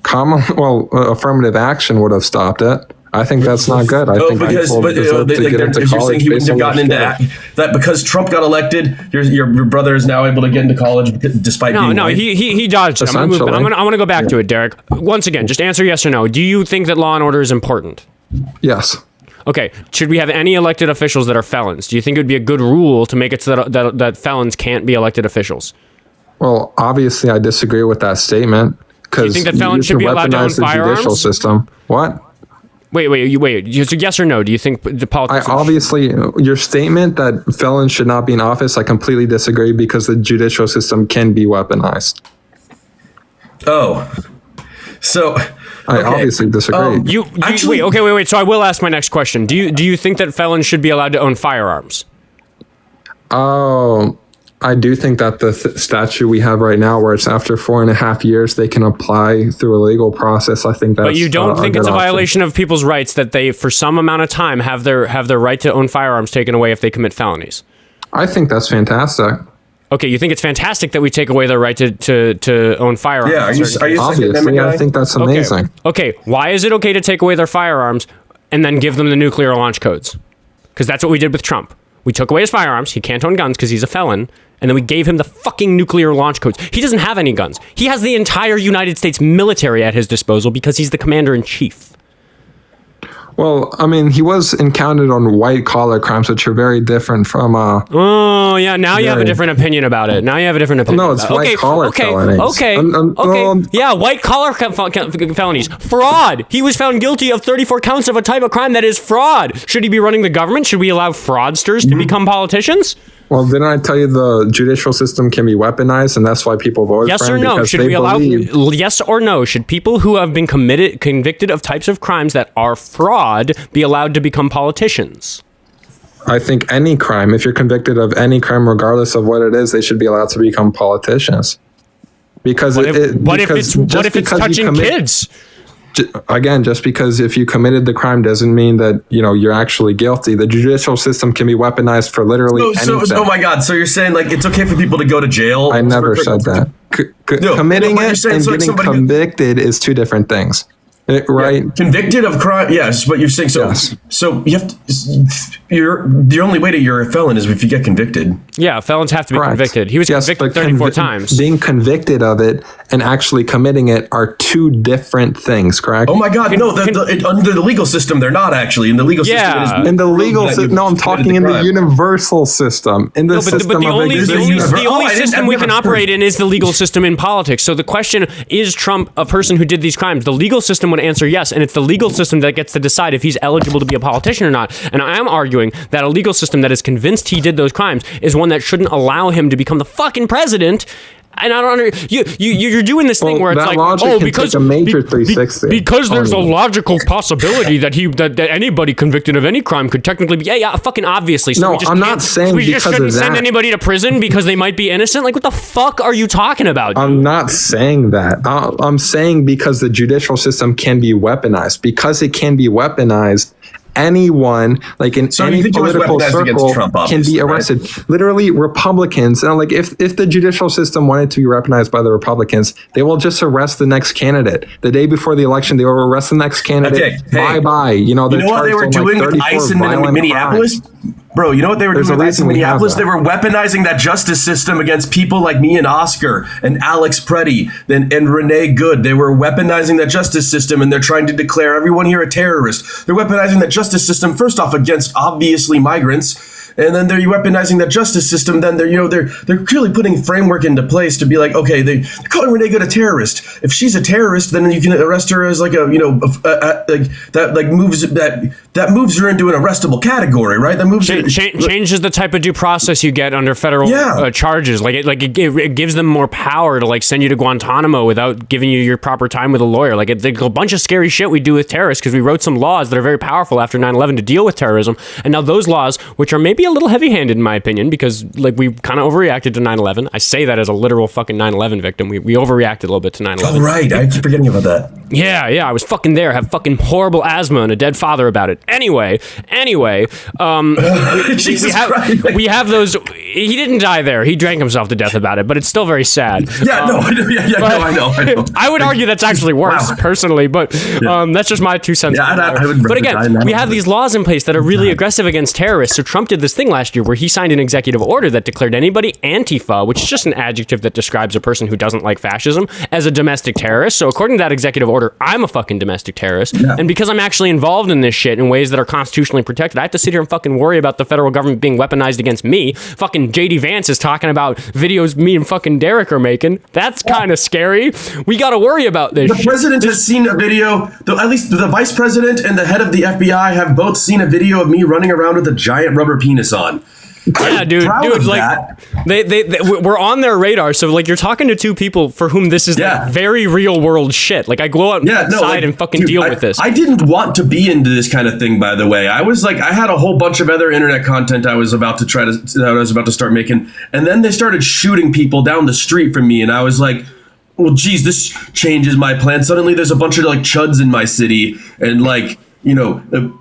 D: Affirmative action would have stopped it. I think that's not good. I think people deserve to get into college.
E: He wouldn't have gotten into that because Trump got elected. Your brother is now able to get into college despite being white.
A: He dodged it. I'm going to go back to it, Derek. Once again, just answer yes or no. Do you think that law and order is important?
D: Yes.
A: Okay. Should we have any elected officials that are felons? Do you think it would be a good rule to make it so that felons can't be elected officials?
D: Well, obviously, I disagree with that statement because
A: you think that felons should be allowed to own firearms?
D: Judicial system. What?
A: Wait. Yes or no? Do you think the politics?
D: Obviously, your statement that felons should not be in office, I completely disagree because the judicial system can be weaponized.
E: Oh, so
D: I obviously disagree.
A: Wait. So I will ask my next question. Do you think that felons should be allowed to own firearms?
D: Oh. I do think that the statute we have right now, where it's after 4.5 years, they can apply through a legal process. I think that's.
A: But you don't think it's a violation of people's rights that they, for some amount of time, have their right to own firearms taken away if they commit felonies?
D: I think that's fantastic.
A: Okay, you think it's fantastic that we take away their right to own firearms?
E: Yeah, are you
D: obviously? I think that's amazing.
A: Okay, why is it okay to take away their firearms and then give them the nuclear launch codes? Because that's what we did with Trump. We took away his firearms. He can't own guns because he's a felon. And then we gave him the fucking nuclear launch codes. He doesn't have any guns. He has the entire United States military at his disposal because he's the commander-in-chief.
D: Well, I mean, he was encountered on white collar crimes, which are very different from.
A: Oh yeah, now you have a different opinion about it. Now you have a different opinion.
D: No, it's white collar felonies.
A: Okay. Yeah, white collar felonies. Fraud. He was found guilty of 34 counts of a type of crime that is fraud. Should he be running the government? Should we allow fraudsters to become politicians?
D: Well, didn't I tell you the judicial system can be weaponized, and that's why people voted
A: yes
D: for him?
A: Yes or no? Should we allow? Yes or no? Should people who have been convicted of types of crimes that are fraud be allowed to become politicians?
D: I think any crime, if you're convicted of any crime, regardless of what it is, they should be allowed to become politicians. Because
A: what if it's touching kids?
D: Again, just because if you committed the crime doesn't mean that you're actually guilty. The judicial system can be weaponized for literally anything.
E: Oh my God! So you're saying like it's okay for people to go to jail?
D: I never said that. Committing it and getting convicted is two different things. Right?
E: Yeah, convicted of crime, yes, but you're saying so. Yes. So you have to. The only way that you're a felon is if you get convicted.
A: Yeah, felons have to be convicted. He was convicted 34 times.
D: Being convicted of it and actually committing it are two different things. Correct?
E: Oh my God! No, under the legal system, they're not actually. In the legal system,
D: in the legal system. No, I'm talking in the universal system. In the system,
A: but the only system we can operate in is the legal system in politics. So the question is: Trump a person who did these crimes? The legal system would answer yes, and it's the legal system that gets to decide if he's eligible to be a politician or not. And I am arguing that a legal system that is convinced he did those crimes is one that shouldn't allow him to become the fucking president. And I don't you're doing this thing where it's like, because a major 360 because there's a logical possibility that anybody convicted of any crime could technically be fucking obviously. So
D: no, I'm not saying
A: we just shouldn't send anybody to prison because they might be innocent. Like, what the fuck are you talking about? Dude?
D: I'm not saying that. I'm saying because the judicial system can be weaponized. Because it can be weaponized, anyone, like in any political circle, Trump, can be arrested. Right? Literally, Republicans. And like, if the judicial system wanted to be weaponized by the Republicans, they will just arrest the next candidate. The day before the election, they will arrest the next candidate. Okay, bye.
E: You know what they were doing with ICE in Minneapolis? Bro, you know what they were doing with ICE in Minneapolis? They were weaponizing that justice system against people like me and Oskar and Alex Pretti and Renee Good. They were weaponizing that justice system, and they're trying to declare everyone here a terrorist. They're weaponizing that justice system, first off, against obviously migrants. And then they're weaponizing that justice system. Then they're clearly putting framework into place to be like, okay, they're calling Renee Good a terrorist. If she's a terrorist, then you can arrest her as like that moves her into an arrestable category, right? That moves
A: changes the type of due process you get under federal charges. It gives them more power to like send you to Guantanamo without giving you your proper time with a lawyer. Like, it's a bunch of scary shit we do with terrorists because we wrote some laws that are very powerful after 9/11 to deal with terrorism, and now those laws, which are maybe a little heavy-handed in my opinion, because like we kind of overreacted to 9/11. I say that as a literal fucking 9/11 victim. We overreacted a little bit to 9/11.
E: Oh right, I keep forgetting about that.
A: Yeah, I was fucking there. Have fucking horrible asthma and a dead father about it. Anyway, we have those. He didn't die there. He drank himself to death about it, but it's still very sad.
E: I know.
A: I would argue that's actually worse, personally, but that's just my 2 cents. But again, we have these laws in place that are really aggressive against terrorists. So Trump did this thing last year where he signed an executive order that declared anybody Antifa, which is just an adjective that describes a person who doesn't like fascism, as a domestic terrorist. So according to that executive order, I'm a fucking domestic terrorist. Yeah. And because I'm actually involved in this shit in ways that are constitutionally protected, I have to sit here and fucking worry about the federal government being weaponized against me. Fucking JD Vance is talking about videos me and fucking Derek are making. That's kind of scary. We got to worry about this.
E: The president has seen a video, at least the vice president and the head of the FBI have both seen a video of me running around with a giant rubber penis on.
A: Yeah, dude, like they we're on their radar. So like, you're talking to two people for whom this is like very real world shit. Like, I go outside and fucking deal with this.
E: I didn't want to be into this kind of thing, by the way. I was like, I had a whole bunch of other internet content I was about to start making, and then they started shooting people down the street from me, and I was like, well, geez, this changes my plan. Suddenly, there's a bunch of like chuds in my city, and like,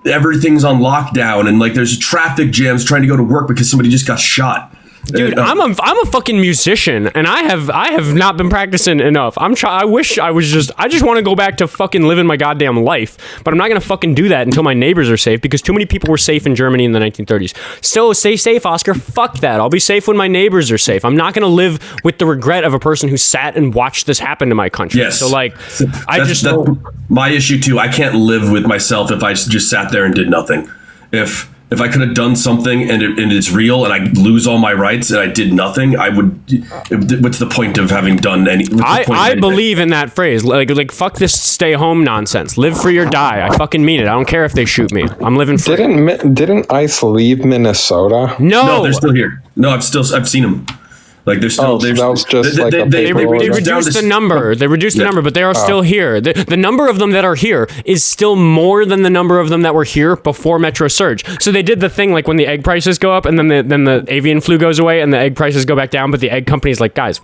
E: everything's on lockdown, and like there's traffic jams trying to go to work because somebody just got shot.
A: Dude, I'm a fucking musician, and I have not been practicing enough. I wish I just want to go back to fucking living my goddamn life, but I'm not gonna fucking do that until my neighbors are safe, because too many people were safe in Germany in the 1930s. So stay safe, Oscar. Fuck that. I'll be safe when my neighbors are safe. I'm not gonna live with the regret of a person who sat and watched this happen to my country.
E: Yes.
A: So like,
E: that's my issue too. I can't live with myself if I just sat there and did nothing. If I could have done something and it's real and I lose all my rights and I did nothing, I would. What's the point of having done any?
A: I believe in that phrase. Like fuck this stay home nonsense. Live free or die. I fucking mean it. I don't care if they shoot me. I'm living free.
D: Didn't ICE leave Minnesota?
A: No,
E: they're still here. No, I've seen them. Like they're still.
D: That was just like
A: they reduced the number. They reduced the number, but they are still here. The number of them that are here is still more than the number of them that were here before Metro Surge. So they did the thing like when the egg prices go up, and then the avian flu goes away, and the egg prices go back down. But the egg company's like, guys,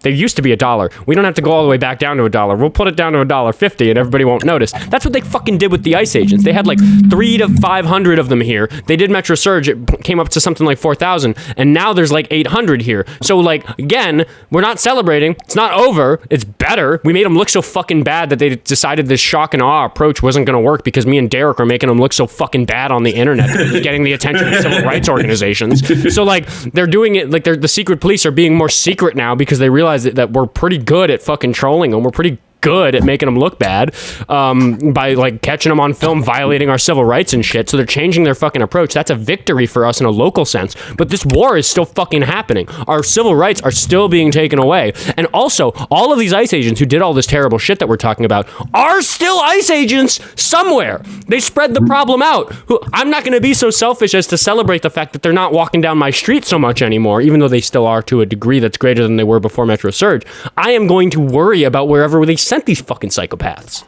A: they used to be $1. We don't have to go all the way back down to $1. We'll put it down to $1.50, and everybody won't notice. That's what they fucking did with the ICE agents. They had like 300 to 500 of them here. They did Metro Surge. It came up to something like 4,000, and now there's like 800 here. So like, again, we're not celebrating. It's not over. It's better. We made them look so fucking bad that they decided this shock and awe approach wasn't going to work, because me and Derek are making them look so fucking bad on the internet, getting the attention of civil rights organizations. So like, they're doing it like the secret police are being more secret now, because they realize that we're pretty good at fucking trolling them. We're pretty good at making them look bad by like catching them on film violating our civil rights and shit. So they're changing their fucking approach. That's a victory for us in a local sense, but this war is still fucking happening. Our civil rights are still being taken away, and also all of these ICE agents who did all this terrible shit that we're talking about are still ICE agents somewhere. They spread the problem out. I'm not going to be so selfish as to celebrate the fact that they're not walking down my street so much anymore, even though they still are to a degree that's greater than they were before Metro Surge. I am going to worry about wherever they sent these fucking psychopaths.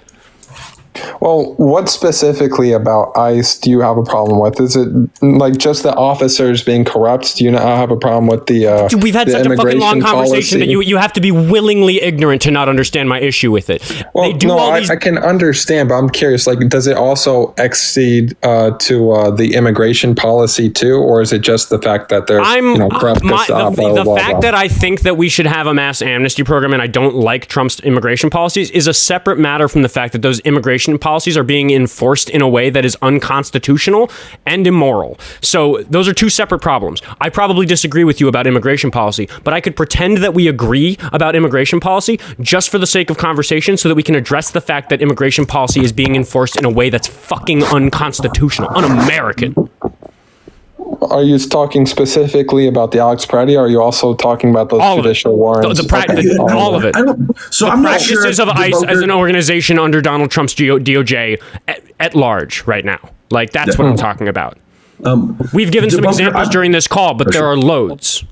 D: Well, what specifically about ICE do you have a problem with? Is it like just the officers being corrupt? Do you not have a problem with the
A: Dude, we've had such a fucking long conversation that you have to be willingly ignorant to not understand my issue with it.
D: Well, I can understand, but I'm curious, like, does it also exceed to the immigration policy too, or is it just the fact that there's corrupt
A: the fact that I think that we should have a mass amnesty program and I don't like Trump's immigration policies is a separate matter from the fact that those immigration policies are being enforced in a way that is unconstitutional and immoral. So those are two separate problems. I probably disagree with you about immigration policy, but I could pretend that we agree about immigration policy just for the sake of conversation, so that we can address the fact that immigration policy is being enforced in a way that's fucking unconstitutional, un-American.
D: Are you talking specifically about the Alex Pretti, or are you also talking about those judicial warrants?
A: All of it.
E: I'm not sure.
A: Practices of ICE as an organization under Donald Trump's DOJ at large right now. Like, that's what I'm talking about. We've given some examples during this call, but there are loads.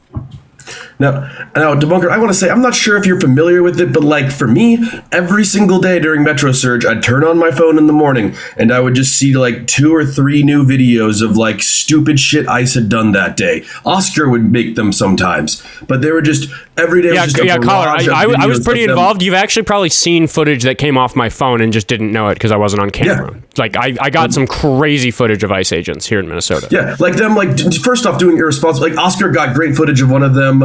E: Now, Debunker, I want to say, I'm not sure if you're familiar with it, but like for me, every single day during Metro Surge, I'd turn on my phone in the morning and I would just see like 2 or 3 new videos of like stupid shit ICE had done that day. Oscar would make them sometimes, but they were just every day.
A: Caller, I was pretty involved. You've actually probably seen footage that came off my phone and just didn't know it because I wasn't on camera. Yeah. Like I got some crazy footage of ICE agents here in Minnesota.
E: Yeah, like them, like first off doing irresponsible. Like Oscar got great footage of one of them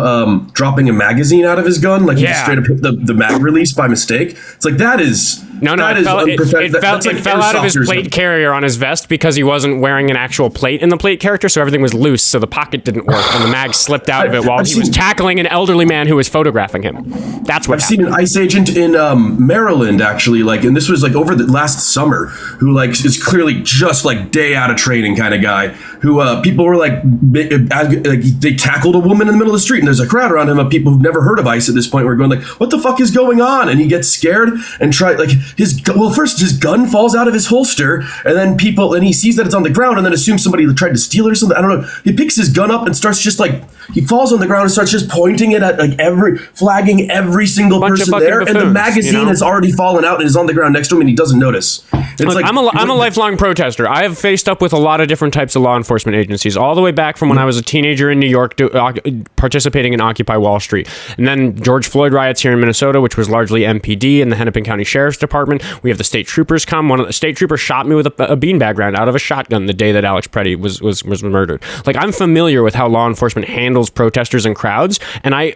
E: dropping a magazine out of his gun, like he just straight up hit the mag release by mistake. It's like that is
A: it fell out of his plate carrier on his vest because he wasn't wearing an actual plate in the plate character, so everything was loose, so the pocket didn't work, and the mag slipped out of it while he was tackling an elderly man who was photographing him. That's what
E: I've seen an ICE agent in Maryland actually, like, and this was like over the last summer, who like is clearly just like day out of training kind of guy, who people were like they tackled a woman in the middle of the street, and there's a crowd around him of people who've never heard of ICE at this point. We're going like, what the fuck is going on? And he gets scared and first his gun falls out of his holster, and then he sees that it's on the ground and then assumes somebody tried to steal it or something. I don't know. He picks his gun up and starts just like, he falls on the ground and starts just pointing it at like flagging every single person there, and the magazine has already fallen out and is on the ground next to him, and he doesn't notice.
A: Look, like, I'm a lifelong protester. I have faced up with a lot of different types of law enforcement agencies, all the way back from when I was a teenager in New York, participating participating in Occupy Wall Street. And then George Floyd riots here in Minnesota, which was largely MPD and the Hennepin County Sheriff's Department. We have the state troopers come. One of the state troopers shot me with a beanbag round out of a shotgun the day that Alex Pretti was murdered. Like, I'm familiar with how law enforcement handles protesters and crowds, and I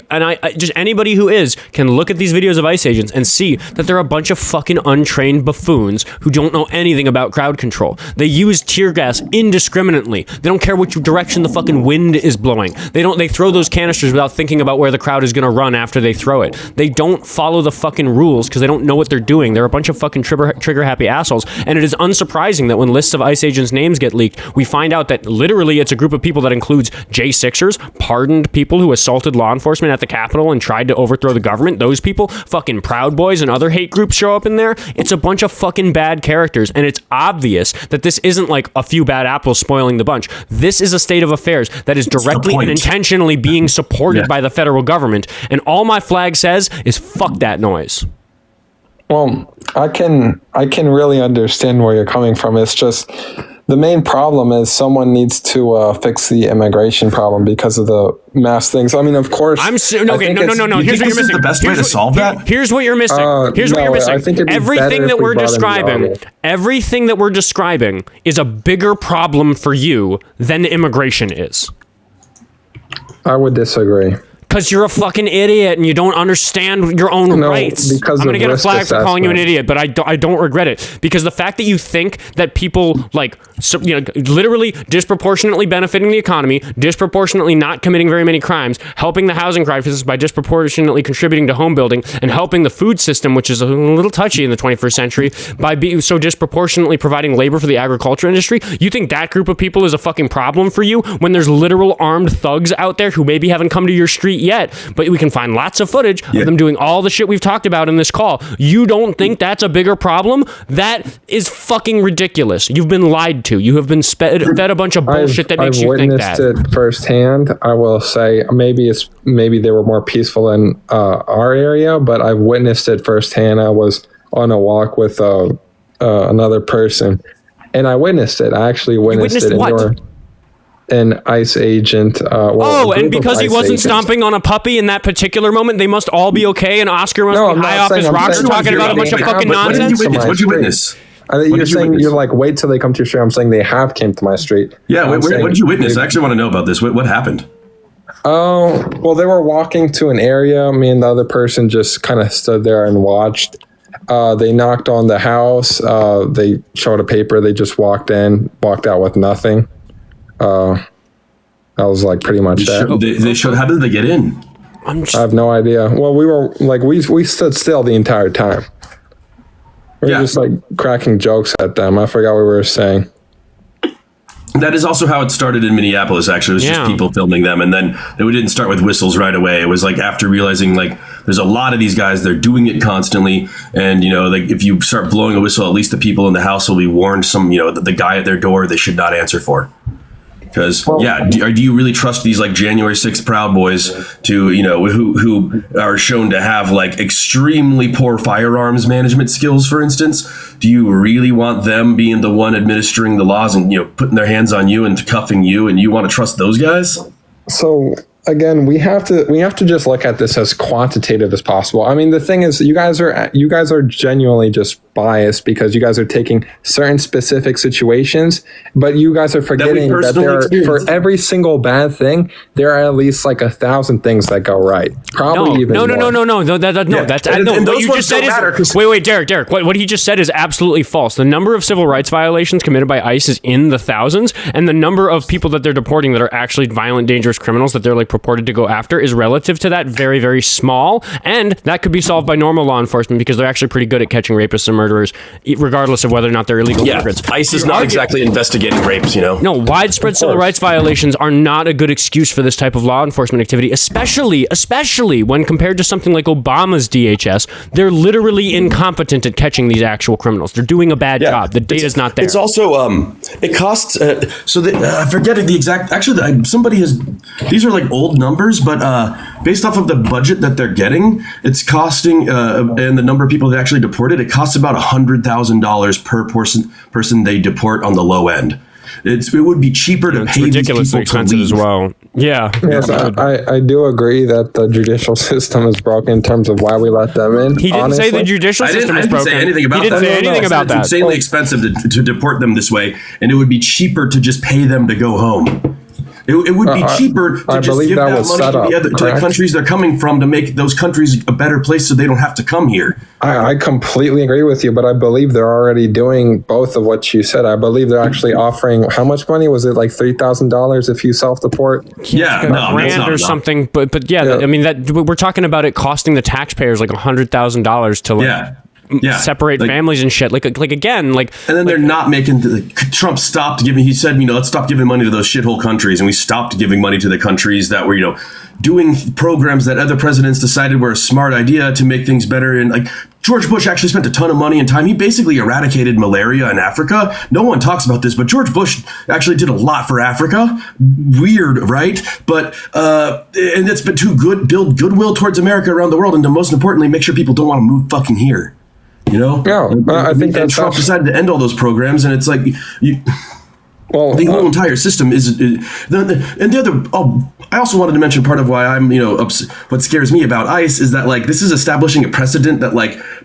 A: just, anybody who can look at these videos of ICE agents and see that they're a bunch of fucking untrained buffoons who don't know anything about crowd control. They use tear gas indiscriminately. They don't care which direction the fucking wind is blowing. They throw those canisters without thinking about where the crowd is going to run after they throw it. They don't follow the fucking rules because they don't know what they're doing. They're a bunch of fucking trigger happy assholes. And it is unsurprising that when lists of ICE agents' names get leaked, we find out that literally it's a group of people that includes J6ers, pardoned people who assaulted law enforcement at the Capitol and tried to overthrow the government. Those people, fucking Proud Boys and other hate groups show up in there. It's a bunch of fucking bad characters, and it's obvious that this isn't like a few bad apples spoiling the bunch. This is a state of affairs that is directly and intentionally being supported by the federal government, and all my flag says is fuck that noise.
D: Well, I can really understand where you're coming from. It's just the main problem is someone needs to fix the immigration problem because of the mass things. I mean, of course.
A: No. Here's what you're missing.
E: The best way to solve that.
A: Here's what you're missing.
D: I think
A: everything that we're describing is a bigger problem for you than immigration is.
D: I would disagree.
A: Because you're a fucking idiot and you don't understand your own rights. I'm going to get a flag for calling you an idiot, but I don't regret it. Because the fact that you think that people, literally disproportionately benefiting the economy, disproportionately not committing very many crimes, helping the housing crisis by disproportionately contributing to home building, and helping the food system, which is a little touchy in the 21st century, by being so disproportionately providing labor for the agriculture industry, you think that group of people is a fucking problem for you when there's literal armed thugs out there who maybe haven't come to your street yet, but we can find lots of footage of them doing all the shit we've talked about in this call. You don't think that's a bigger problem? That is fucking ridiculous. You've been lied to. You have been fed a bunch of bullshit that makes you think that.
D: I've witnessed it firsthand. I will say maybe they were more peaceful in our area, but I've witnessed it firsthand. I was on a walk with another person, and I witnessed it. I actually witnessed it.
A: What?
D: An ICE agent.
A: And because he wasn't stomping on a puppy in that particular moment, they must all be okay, and Oscar must be high off his rocker talking about a bunch of fucking nonsense?
E: What'd you witness?
D: You're saying you're like, wait till they come to your street. I'm saying they have came to my street.
E: Yeah, what did you witness? I actually want to know about this. What happened?
D: Oh, well, they were walking to an area. Me and the other person just kind of stood there and watched. They knocked on the house. They showed a paper. They just walked out with nothing. That was like pretty much that.
E: They showed. How did they get in?
D: I have no idea. Well, we were like we stood still the entire time. We were just like cracking jokes at them. I forgot what we were saying.
E: That is also how it started in Minneapolis, actually. It was just people filming them. And then we didn't start with whistles right away. It was like after realizing like there's a lot of these guys, they're doing it constantly. And, like if you start blowing a whistle, at least the people in the house will be warned the guy at their door they should not answer for. Because, do you really trust these like January 6th Proud Boys to, who are shown to have like extremely poor firearms management skills, for instance? Do you really want them being the one administering the laws and, putting their hands on you and cuffing you, and you want to trust those guys?
D: So again, we have to just look at this as quantitative as possible. I mean, the thing is, you guys are genuinely just biased because you guys are taking certain specific situations, but you guys are forgetting that there for every single bad thing, there are at least like 1,000 things that go right. Probably even more.
A: No. That's what you just said is wait, Derek. What he just said is absolutely false. The number of civil rights violations committed by ICE is in the thousands, and the number of people that they're deporting that are actually violent, dangerous criminals that they're like purported to go after is relative to that very, very small, and that could be solved by normal law enforcement because they're actually pretty good at catching rapists and murderers, regardless of whether or not they're illegal immigrants.
E: ICE is not exactly investigating rapes,
A: No, widespread civil rights violations are not a good excuse for this type of law enforcement activity, especially when compared to something like Obama's DHS. They're literally incompetent at catching these actual criminals. They're doing a bad job. The data's not there.
E: It's also, it costs, I'm forgetting the exact, actually, somebody has, these are like old numbers, but based off of the budget that they're getting, it's costing, and the number of people that actually deported, it costs about $100,000 per person they deport on the low end. It would be cheaper to pay
A: ridiculously
E: these people
A: expensive as well. Yeah.
D: Yes, I do agree that the judicial system is broken in terms of why we let them in.
A: He didn't say the judicial system is broken.
E: I didn't say anything about that.
A: He didn't say anything about that.
E: It's insanely expensive to deport them this way, and it would be cheaper to just pay them to go home. It would be cheaper to just give that money to the countries they're coming from to make those countries a better place so they don't have to come here.
D: I completely agree with you, but I believe they're already doing both of what you said. I believe they're actually offering, how much money? Was it like $3,000 if you self-deport?
E: Yeah,
A: grand or something. But yeah, I mean, that we're talking about it costing the taxpayers like $100,000 to separate families and shit. Like again, and
E: then they're not making. Trump stopped giving. He said, let's stop giving money to those shithole countries, and we stopped giving money to the countries that were, doing programs that other presidents decided were a smart idea to make things better. And like George Bush actually spent a ton of money and time. He basically eradicated malaria in Africa. No one talks about this, but George Bush actually did a lot for Africa. Weird, right? But and it's been to build goodwill towards America around the world, and to most importantly, make sure people don't want to move fucking here.
D: Yeah, I think that
E: Trump decided to end all those programs, and it's like the whole entire system is the other. I also wanted to mention part of why I'm what scares me about ICE is that this is establishing a precedent that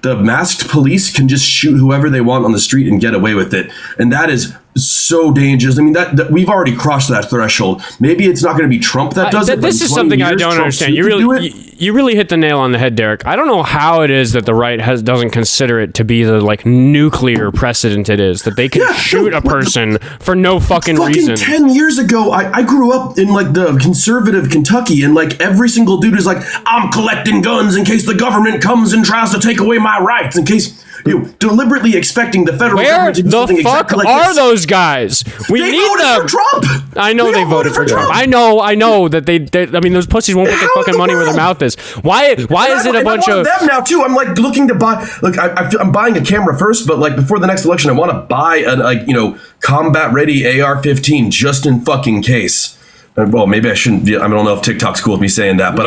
E: the masked police can just shoot whoever they want on the street and get away with it, and that is so dangerous. I mean, that we've already crossed that threshold. Maybe it's not going to be Trump that does it.
A: This is something I don't understand. You really hit the nail on the head, Derek. I don't know how it is that the right doesn't consider it to be the nuclear precedent it is, that they can shoot a person for no fucking reason.
E: 10 years ago, I grew up in the conservative Kentucky, and every single dude is I'm collecting guns in case the government comes and tries to take away my rights, in case deliberately expecting the federal government to do something exactly like this.
A: Where the fuck are those guys? We need them.
E: For Trump.
A: I know they voted for Trump. I know that they I mean, those pussies won't put their fucking money where their mouth is. Why is it a bunch of
E: them now too? I'm looking to buy. I'm buying a camera first, but before the next election, I want to buy a combat ready AR-15 just in fucking case. Well, maybe I shouldn't. I don't know if TikTok's cool with me saying that, but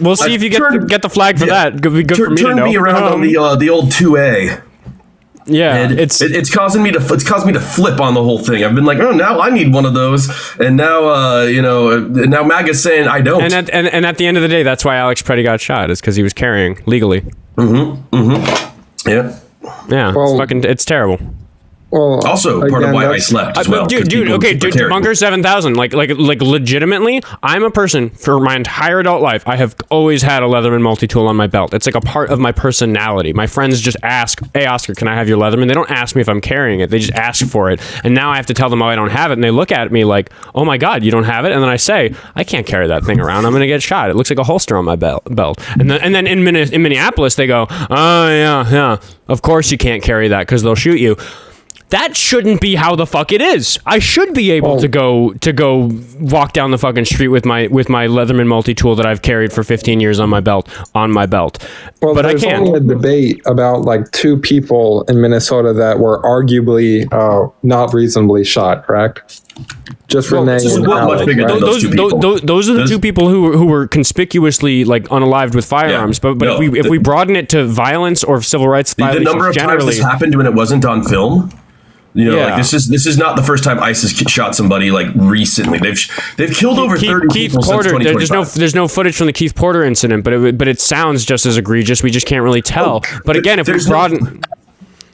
A: we'll see if you get the flag for that. It'd be good for me to know.
E: Turn me around on the old 2A.
A: Yeah,
E: and it's causing me to flip on the whole thing. I've been now I need one of those, and now now MAGA's saying I don't.
A: And at the end of the day, that's why Alex Pretti got shot, is because he was carrying legally.
E: Yeah.
A: Well, it's terrible.
D: Well,
E: also part of why I slept as well.
A: Dude, Bunker 7000. Like legitimately, I'm a person for my entire adult life. I have always had a Leatherman multi-tool on my belt. It's a part of my personality. My friends just ask, "Hey, Oscar, can I have your Leatherman?" They don't ask me if I'm carrying it. They just ask for it. And now I have to tell them, "Oh, I don't have it." And they look at me like, "Oh my God, you don't have it?" And then I say, "I can't carry that thing around. I'm going to get shot. It looks like a holster on my belt." And then in Minneapolis, they go, "Oh yeah. Of course you can't carry that because they'll shoot you." That shouldn't be how the fuck it is. I should be able to go walk down the fucking street with my Leatherman multi-tool that I've carried for 15 years on my belt.
D: Well,
A: but
D: there's
A: I can't.
D: only a debate about 2 people in Minnesota that were arguably not reasonably shot, correct? Just Renee and Alex.
A: Those are the 2 people who were conspicuously unalived with firearms.
E: Yeah.
A: But if we broaden it to violence or civil rights violations,
E: the number of times this happened when it wasn't on film. This is not the first time ISIS shot somebody recently. They've killed over 30 people since 2025.
A: There's no footage from the Keith Porter incident, but it sounds just as egregious. We just can't really tell. But again, if we broaden.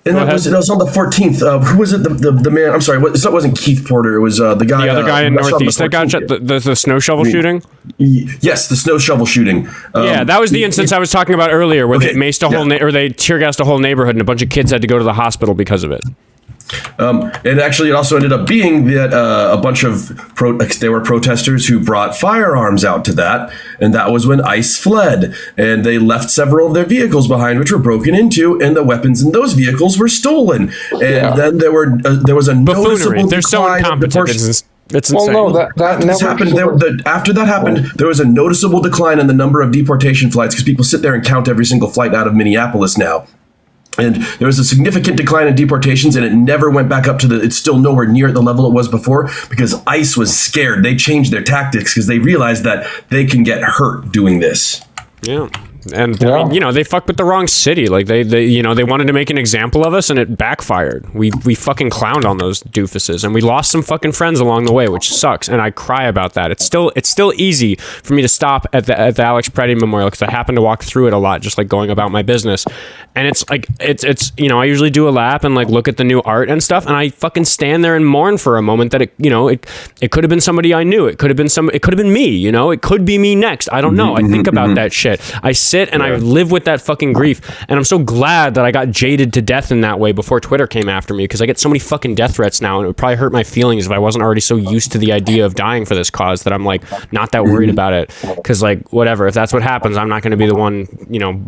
E: And that was on the 14th. Who was it? The man? I'm sorry. It wasn't Keith Porter. It was the guy.
A: The other guy in Northeast that got shot. The snow shovel shooting.
E: Yes, the snow shovel shooting.
A: That was the instance I was talking about earlier, where they maced or they tear gassed a whole neighborhood, and a bunch of kids had to go to the hospital because of it.
E: It also ended up being that a bunch of there were protesters who brought firearms out to that, and that was when ICE fled, and they left several of their vehicles behind, which were broken into, and the weapons in those vehicles were stolen. And then there was a noticeable
A: They're so incompetent. It's insane.
D: Well, no, that never
E: happened. After that happened, there was a noticeable decline in the number of deportation flights, because people sit there and count every single flight out of Minneapolis now. And there was a significant decline in deportations, and it never went back up to it's still nowhere near the level it was before, because ICE was scared. They changed their tactics because they realized that they can get hurt doing this.
A: Yeah. And I mean, they fucked with the wrong city. Like they they wanted to make an example of us, and it backfired. We fucking clowned on those doofuses, and we lost some fucking friends along the way, which sucks. And I cry about that. It's still easy for me to stop at the Alex Pretti Memorial because I happen to walk through it a lot, just like going about my business. And it's like it's I usually do a lap and like look at the new art and stuff, and I fucking stand there and mourn for a moment that it could have been somebody I knew. It could have been me. It could be me next. I don't know. I think about that shit. I sit and I live with that fucking grief, and I'm so glad that I got jaded to death in that way before Twitter came after me, because I get so many fucking death threats now, and it would probably hurt my feelings if I wasn't already so used to the idea of dying for this cause that I'm like not that worried about it, because like whatever, if that's what happens, I'm not going to be the one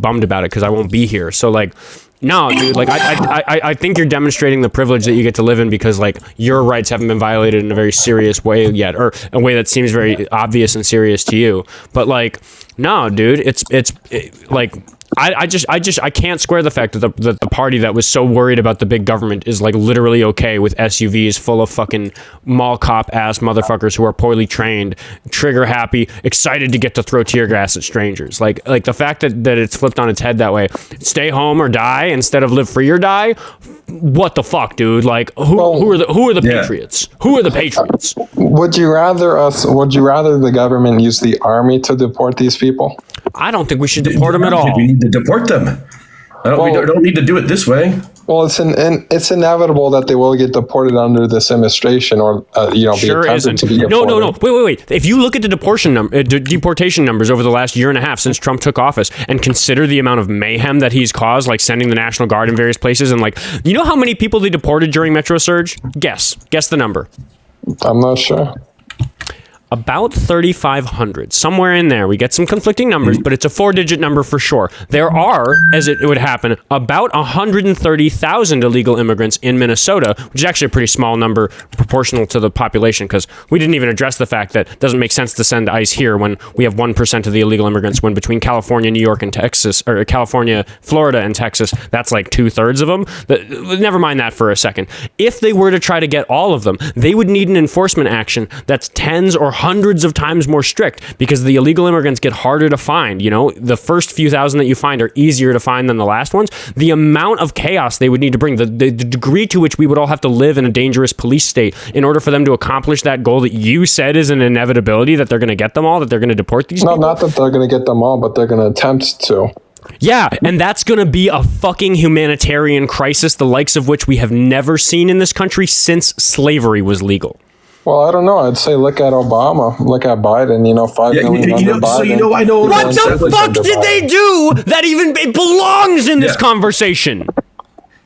A: bummed about it because I won't be here. So like, no, dude, like I think you're demonstrating the privilege that you get to live in because like your rights haven't been violated in a very serious way yet, or a way that seems very obvious and serious to you. But like, no, dude, it's like I can't square the fact that the party that was so worried about the big government is like literally okay with SUVs full of fucking mall cop ass motherfuckers who are poorly trained, trigger happy, excited to get to throw tear gas at strangers. Like the fact that it's flipped on its head that way. Stay home or die instead of live free or die. What the fuck, dude? Like who are the Patriots? Who are the Patriots?
D: Would you rather the government use the army to deport these people?
A: I don't think we should deport them at all.
E: We need to deport them. We don't need to do it this way.
D: Well, it's inevitable that they will get deported under this administration, or
A: sure
D: be
A: isn't.
D: to be deported.
A: No. Wait. If you look at the deportation numbers over the last year and a half since Trump took office, and consider the amount of mayhem that he's caused, like sending the National Guard in various places, and like, you know how many people they deported during Metro Surge? Guess the number.
D: I'm not sure.
A: About 3,500, somewhere in there. We get some conflicting numbers, but it's a 4-digit number for sure. There are, as it would happen, about 130,000 illegal immigrants in Minnesota, which is actually a pretty small number proportional to the population, because we didn't even address the fact that it doesn't make sense to send ICE here when we have 1% of the illegal immigrants, when between California, New York, and Texas, or California, Florida, and Texas, that's like 2/3 of them. Never mind that for a second. If they were to try to get all of them, they would need an enforcement action that's tens or hundreds of times more strict, because the illegal immigrants get harder to find. The first few thousand that you find are easier to find than the last ones. The amount of chaos they would need to bring, the degree to which we would all have to live in a dangerous police state in order for them to accomplish that goal that you said is an inevitability, that they're going to get them all, that they're going to deport these people.
D: No, not that they're going to get them all, but they're going to attempt to.
A: Yeah, and that's going to be a fucking humanitarian crisis, the likes of which we have never seen in this country since slavery was legal.
D: Well, I don't know. I'd say look at Obama, look at Biden. 5 million under Biden.
E: So I know
A: what the fuck did they do that even it belongs in this conversation?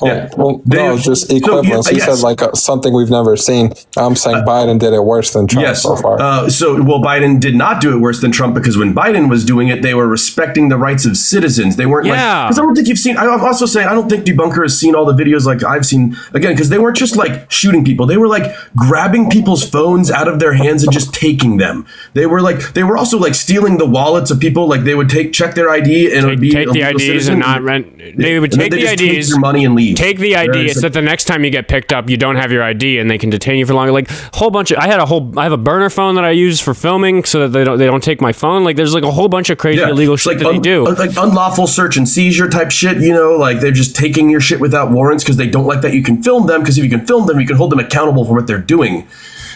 D: Just equivalence. He said like something we've never seen. I'm saying Biden did it worse than Trump so far.
E: Biden did not do it worse than Trump, because when Biden was doing it, they were respecting the rights of citizens. They weren't because I don't think you've seen. I'm also saying I don't think Debunker has seen all the videos like I've seen, again, because they weren't just like shooting people. They were like grabbing people's phones out of their hands and just taking them. They were also like stealing the wallets of people. Like they would check their ID and it would be
A: take the IDs citizen. And not rent. They would take the IDs,
E: take your money, and leave.
A: Take the ID so that the next time you get picked up, you don't have your ID and they can detain you for longer. Like a whole bunch of, I have a burner phone that I use for filming so that they don't take my phone. Like there's like a whole bunch of crazy illegal shit that they do.
E: Like unlawful search and seizure type shit, like they're just taking your shit without warrants because they don't like that you can film them, because if you can film them, you can hold them accountable for what they're doing.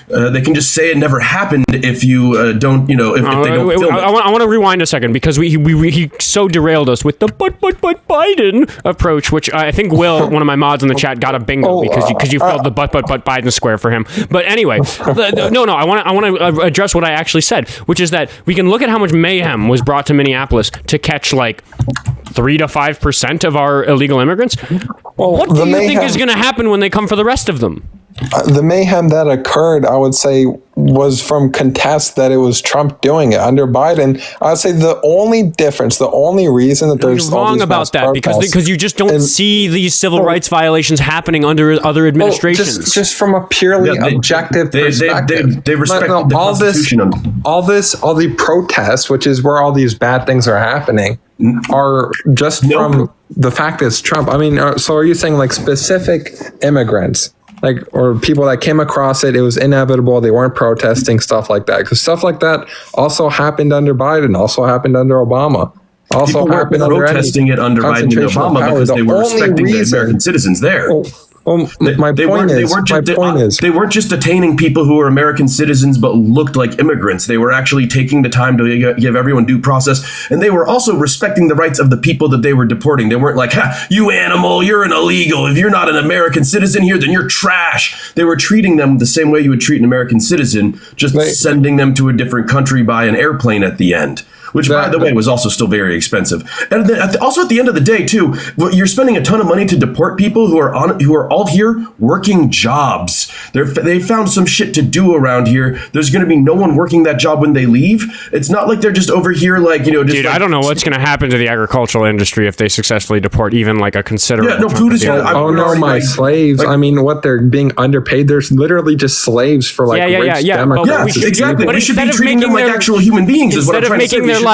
E: They can just say it never happened if you don't, if they don't film it.
A: I want to rewind a second, because he so derailed us with the but Biden approach, which I think Will, one of my mods in the chat, got a bingo because you filled the but Biden square for him. But anyway, no, I want to address what I actually said, which is that we can look at how much mayhem was brought to Minneapolis to catch like 3 to 5% of our illegal immigrants. What do you think is going to happen when they come for the rest of them?
D: The mayhem that occurred, I would say, was from contests that it was Trump doing it. Under Biden, I would say the only difference, the only reason that there's
A: You're wrong about that, because you just don't see these civil rights violations happening under other administrations.
D: Just from a purely objective perspective.
E: They respect the Constitution.
D: All the protests, which is where all these bad things are happening, are just from the fact that it's Trump. I mean, so are you saying like specific immigrants? Or people that came across it was inevitable, they weren't protesting, stuff like that? Because stuff like that also happened under Biden, also happened under Obama. also
E: People weren't
D: happened under
E: protesting it under Biden and
D: concentration of
E: Obama
D: power.
E: because
D: The
E: they were
D: only
E: respecting the
D: reason-
E: American citizens there.
D: My point is,
E: they weren't just detaining people who were American citizens but looked like immigrants. They were actually taking the time to give everyone due process, and they were also respecting the rights of the people that they were deporting. They weren't like, "Ha, you animal, you're an illegal. If you're not an American citizen here, then you're trash." They were treating them the same way you would treat an American citizen, just sending them to a different country by an airplane at the end. Which, by the way, was also still very expensive. And also at the end of the day, too, you're spending a ton of money to deport people who are all here working jobs. They found some shit to do around here. There's going to be no one working that job when they leave. It's not like they're just over here like, just
A: dude, I don't know what's going to happen to the agricultural industry if they successfully deport even like a considerable.
E: Yeah, no, food is going
D: to. Slaves. I mean, what they're being underpaid. There's literally just slaves for like rich Democrats.
E: Yeah, exactly. But we should be treating them like actual human beings. Is what I'm trying to say.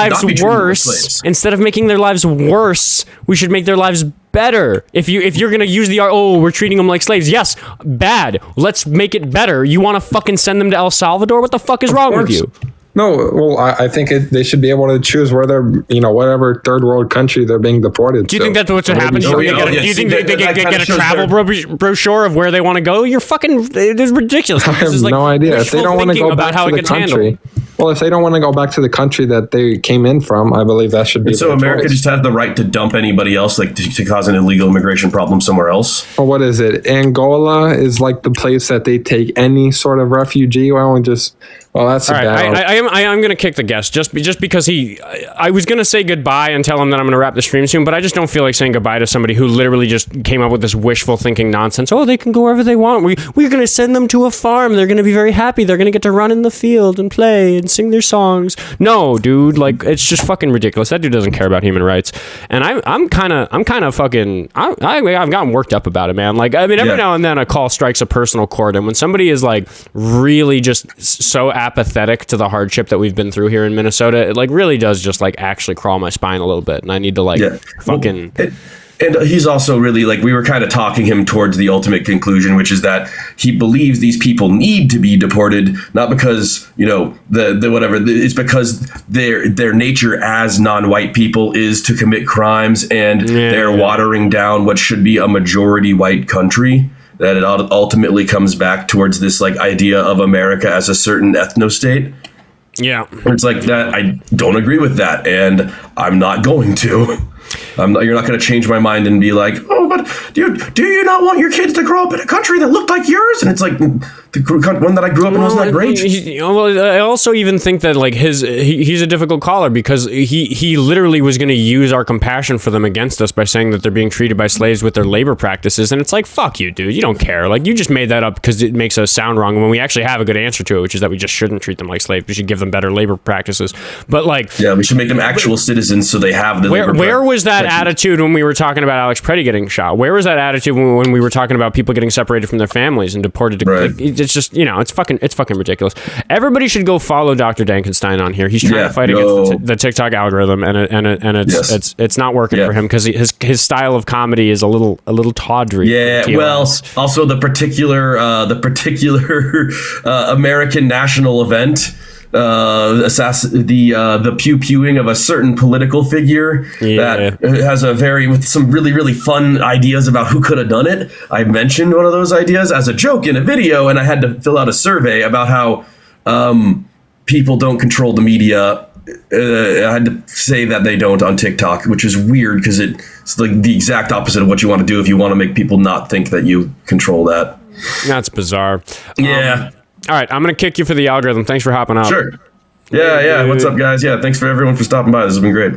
A: Instead of making their lives worse, we should make their lives better. If you're gonna use we're treating them like slaves, yes, bad. Let's make it better. You want to fucking send them to El Salvador? What the fuck is wrong with you?
D: No, well, I think they should be able to choose where they're, whatever third world country they're being deported.
A: Do you think that's what's going to happen? Do you think they get a travel brochure of where they want to go? You're fucking, it's ridiculous.
D: I have no idea. If they don't want to go back to the country, if they don't want to go back to the country that they came in from, I believe that should be.
E: So America just has the right to dump anybody else, like to cause an illegal immigration problem somewhere else.
D: Well, what is it? Angola is like the place that they take any sort of refugee. Why don't we just? Well, that's
A: all right. I am going to kick the guest just because I was going to say goodbye and tell him that I'm going to wrap the stream soon, but I just don't feel like saying goodbye to somebody who literally just came up with this wishful thinking nonsense. Oh, they can go wherever they want. We're going to send them to a farm. They're going to be very happy. They're going to get to run in the field and play and sing their songs. No, dude, like it's just fucking ridiculous. That dude doesn't care about human rights, and I'm kind of fucking. I've gotten worked up about it, man. Like I mean, every now and then a call strikes a personal chord, and when somebody is like really just so apathetic to the hardship that we've been through here in Minnesota, it like really does just like actually crawl my spine a little bit, and I need to fucking.
E: And he's also really like, we were kind of talking him towards the ultimate conclusion, which is that he believes these people need to be deported, not because, it's because their nature as non-white people is to commit crimes, and they're watering down what should be a majority white country. That it ultimately comes back towards this like idea of America as a certain ethno-state.
A: Yeah.
E: It's like that. I don't agree with that, and I'm not going to. You're not going to change my mind and be like, oh, but dude, do you not want your kids to grow up in a country that looked like yours? And it's like, the one that I grew up in wasn't that great.
A: I also even think that like he's a difficult caller because he literally was going to use our compassion for them against us by saying that they're being treated by slaves with their labor practices, and it's like, fuck you, dude, you don't care. Like you just made that up because it makes us sound wrong when we actually have a good answer to it, which is that we just shouldn't treat them like slaves. We should give them better labor practices. But like,
E: yeah, we should make them actual citizens so they have the labor.
A: Where was that attitude when we were talking about Alex Pretti getting shot? Where was that attitude when we were talking about people getting separated from their families and deported to? Right. Like, it's just it's fucking ridiculous. Everybody should go follow Dr. Dankenstein on here. He's trying to fight against the TikTok algorithm, and it's not working for him because his style of comedy is a little tawdry.
E: Yeah, well, also the particular American national event. The pew-pewing of a certain political figure that has with some really, really fun ideas about who could have done it. I mentioned one of those ideas as a joke in a video, and I had to fill out a survey about how people don't control the media. I had to say that they don't on TikTok, which is weird because it's like the exact opposite of what you want to do if you want to make people not think that you control that.
A: That's bizarre.
E: Yeah.
A: All right, I'm going to kick you for the algorithm. Thanks for hopping out.
E: Sure. Yeah. What's up, guys? Yeah, thanks for everyone for stopping by. This has been great.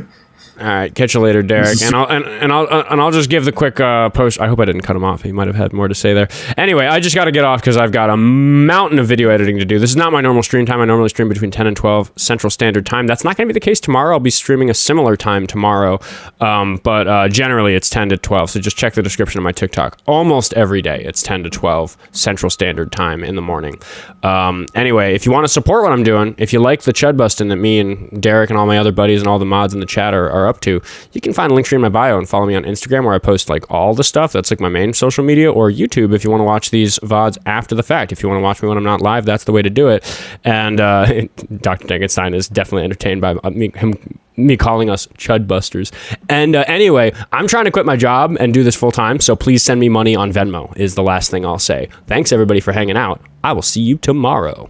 A: All right, catch you later, Derek. And I'll just give the quick post. I hope I didn't cut him off. He might have had more to say there. Anyway, I just got to get off because I've got a mountain of video editing to do. This is not my normal stream time. I normally stream between 10 and 12 Central Standard Time. That's not going to be the case tomorrow. I'll be streaming a similar time tomorrow, but generally it's 10 to 12. So just check the description of my TikTok. Almost every day it's 10 to 12 Central Standard Time in the morning. Anyway, if you want to support what I'm doing, if you like the chud busting that me and Derek and all my other buddies and all the mods in the chat are up to, you can find a link tree in my bio and follow me on Instagram where I post like all the stuff. That's like my main social media, or YouTube if you want to watch these VODs after the fact. If you want to watch me when I'm not live, that's the way to do it. And Dr. Dankenstein is definitely entertained by him me calling us chud busters. And anyway, I'm trying to quit my job and do this full time, so please send me money on Venmo is the last thing I'll say. Thanks everybody for hanging out. I will see you tomorrow.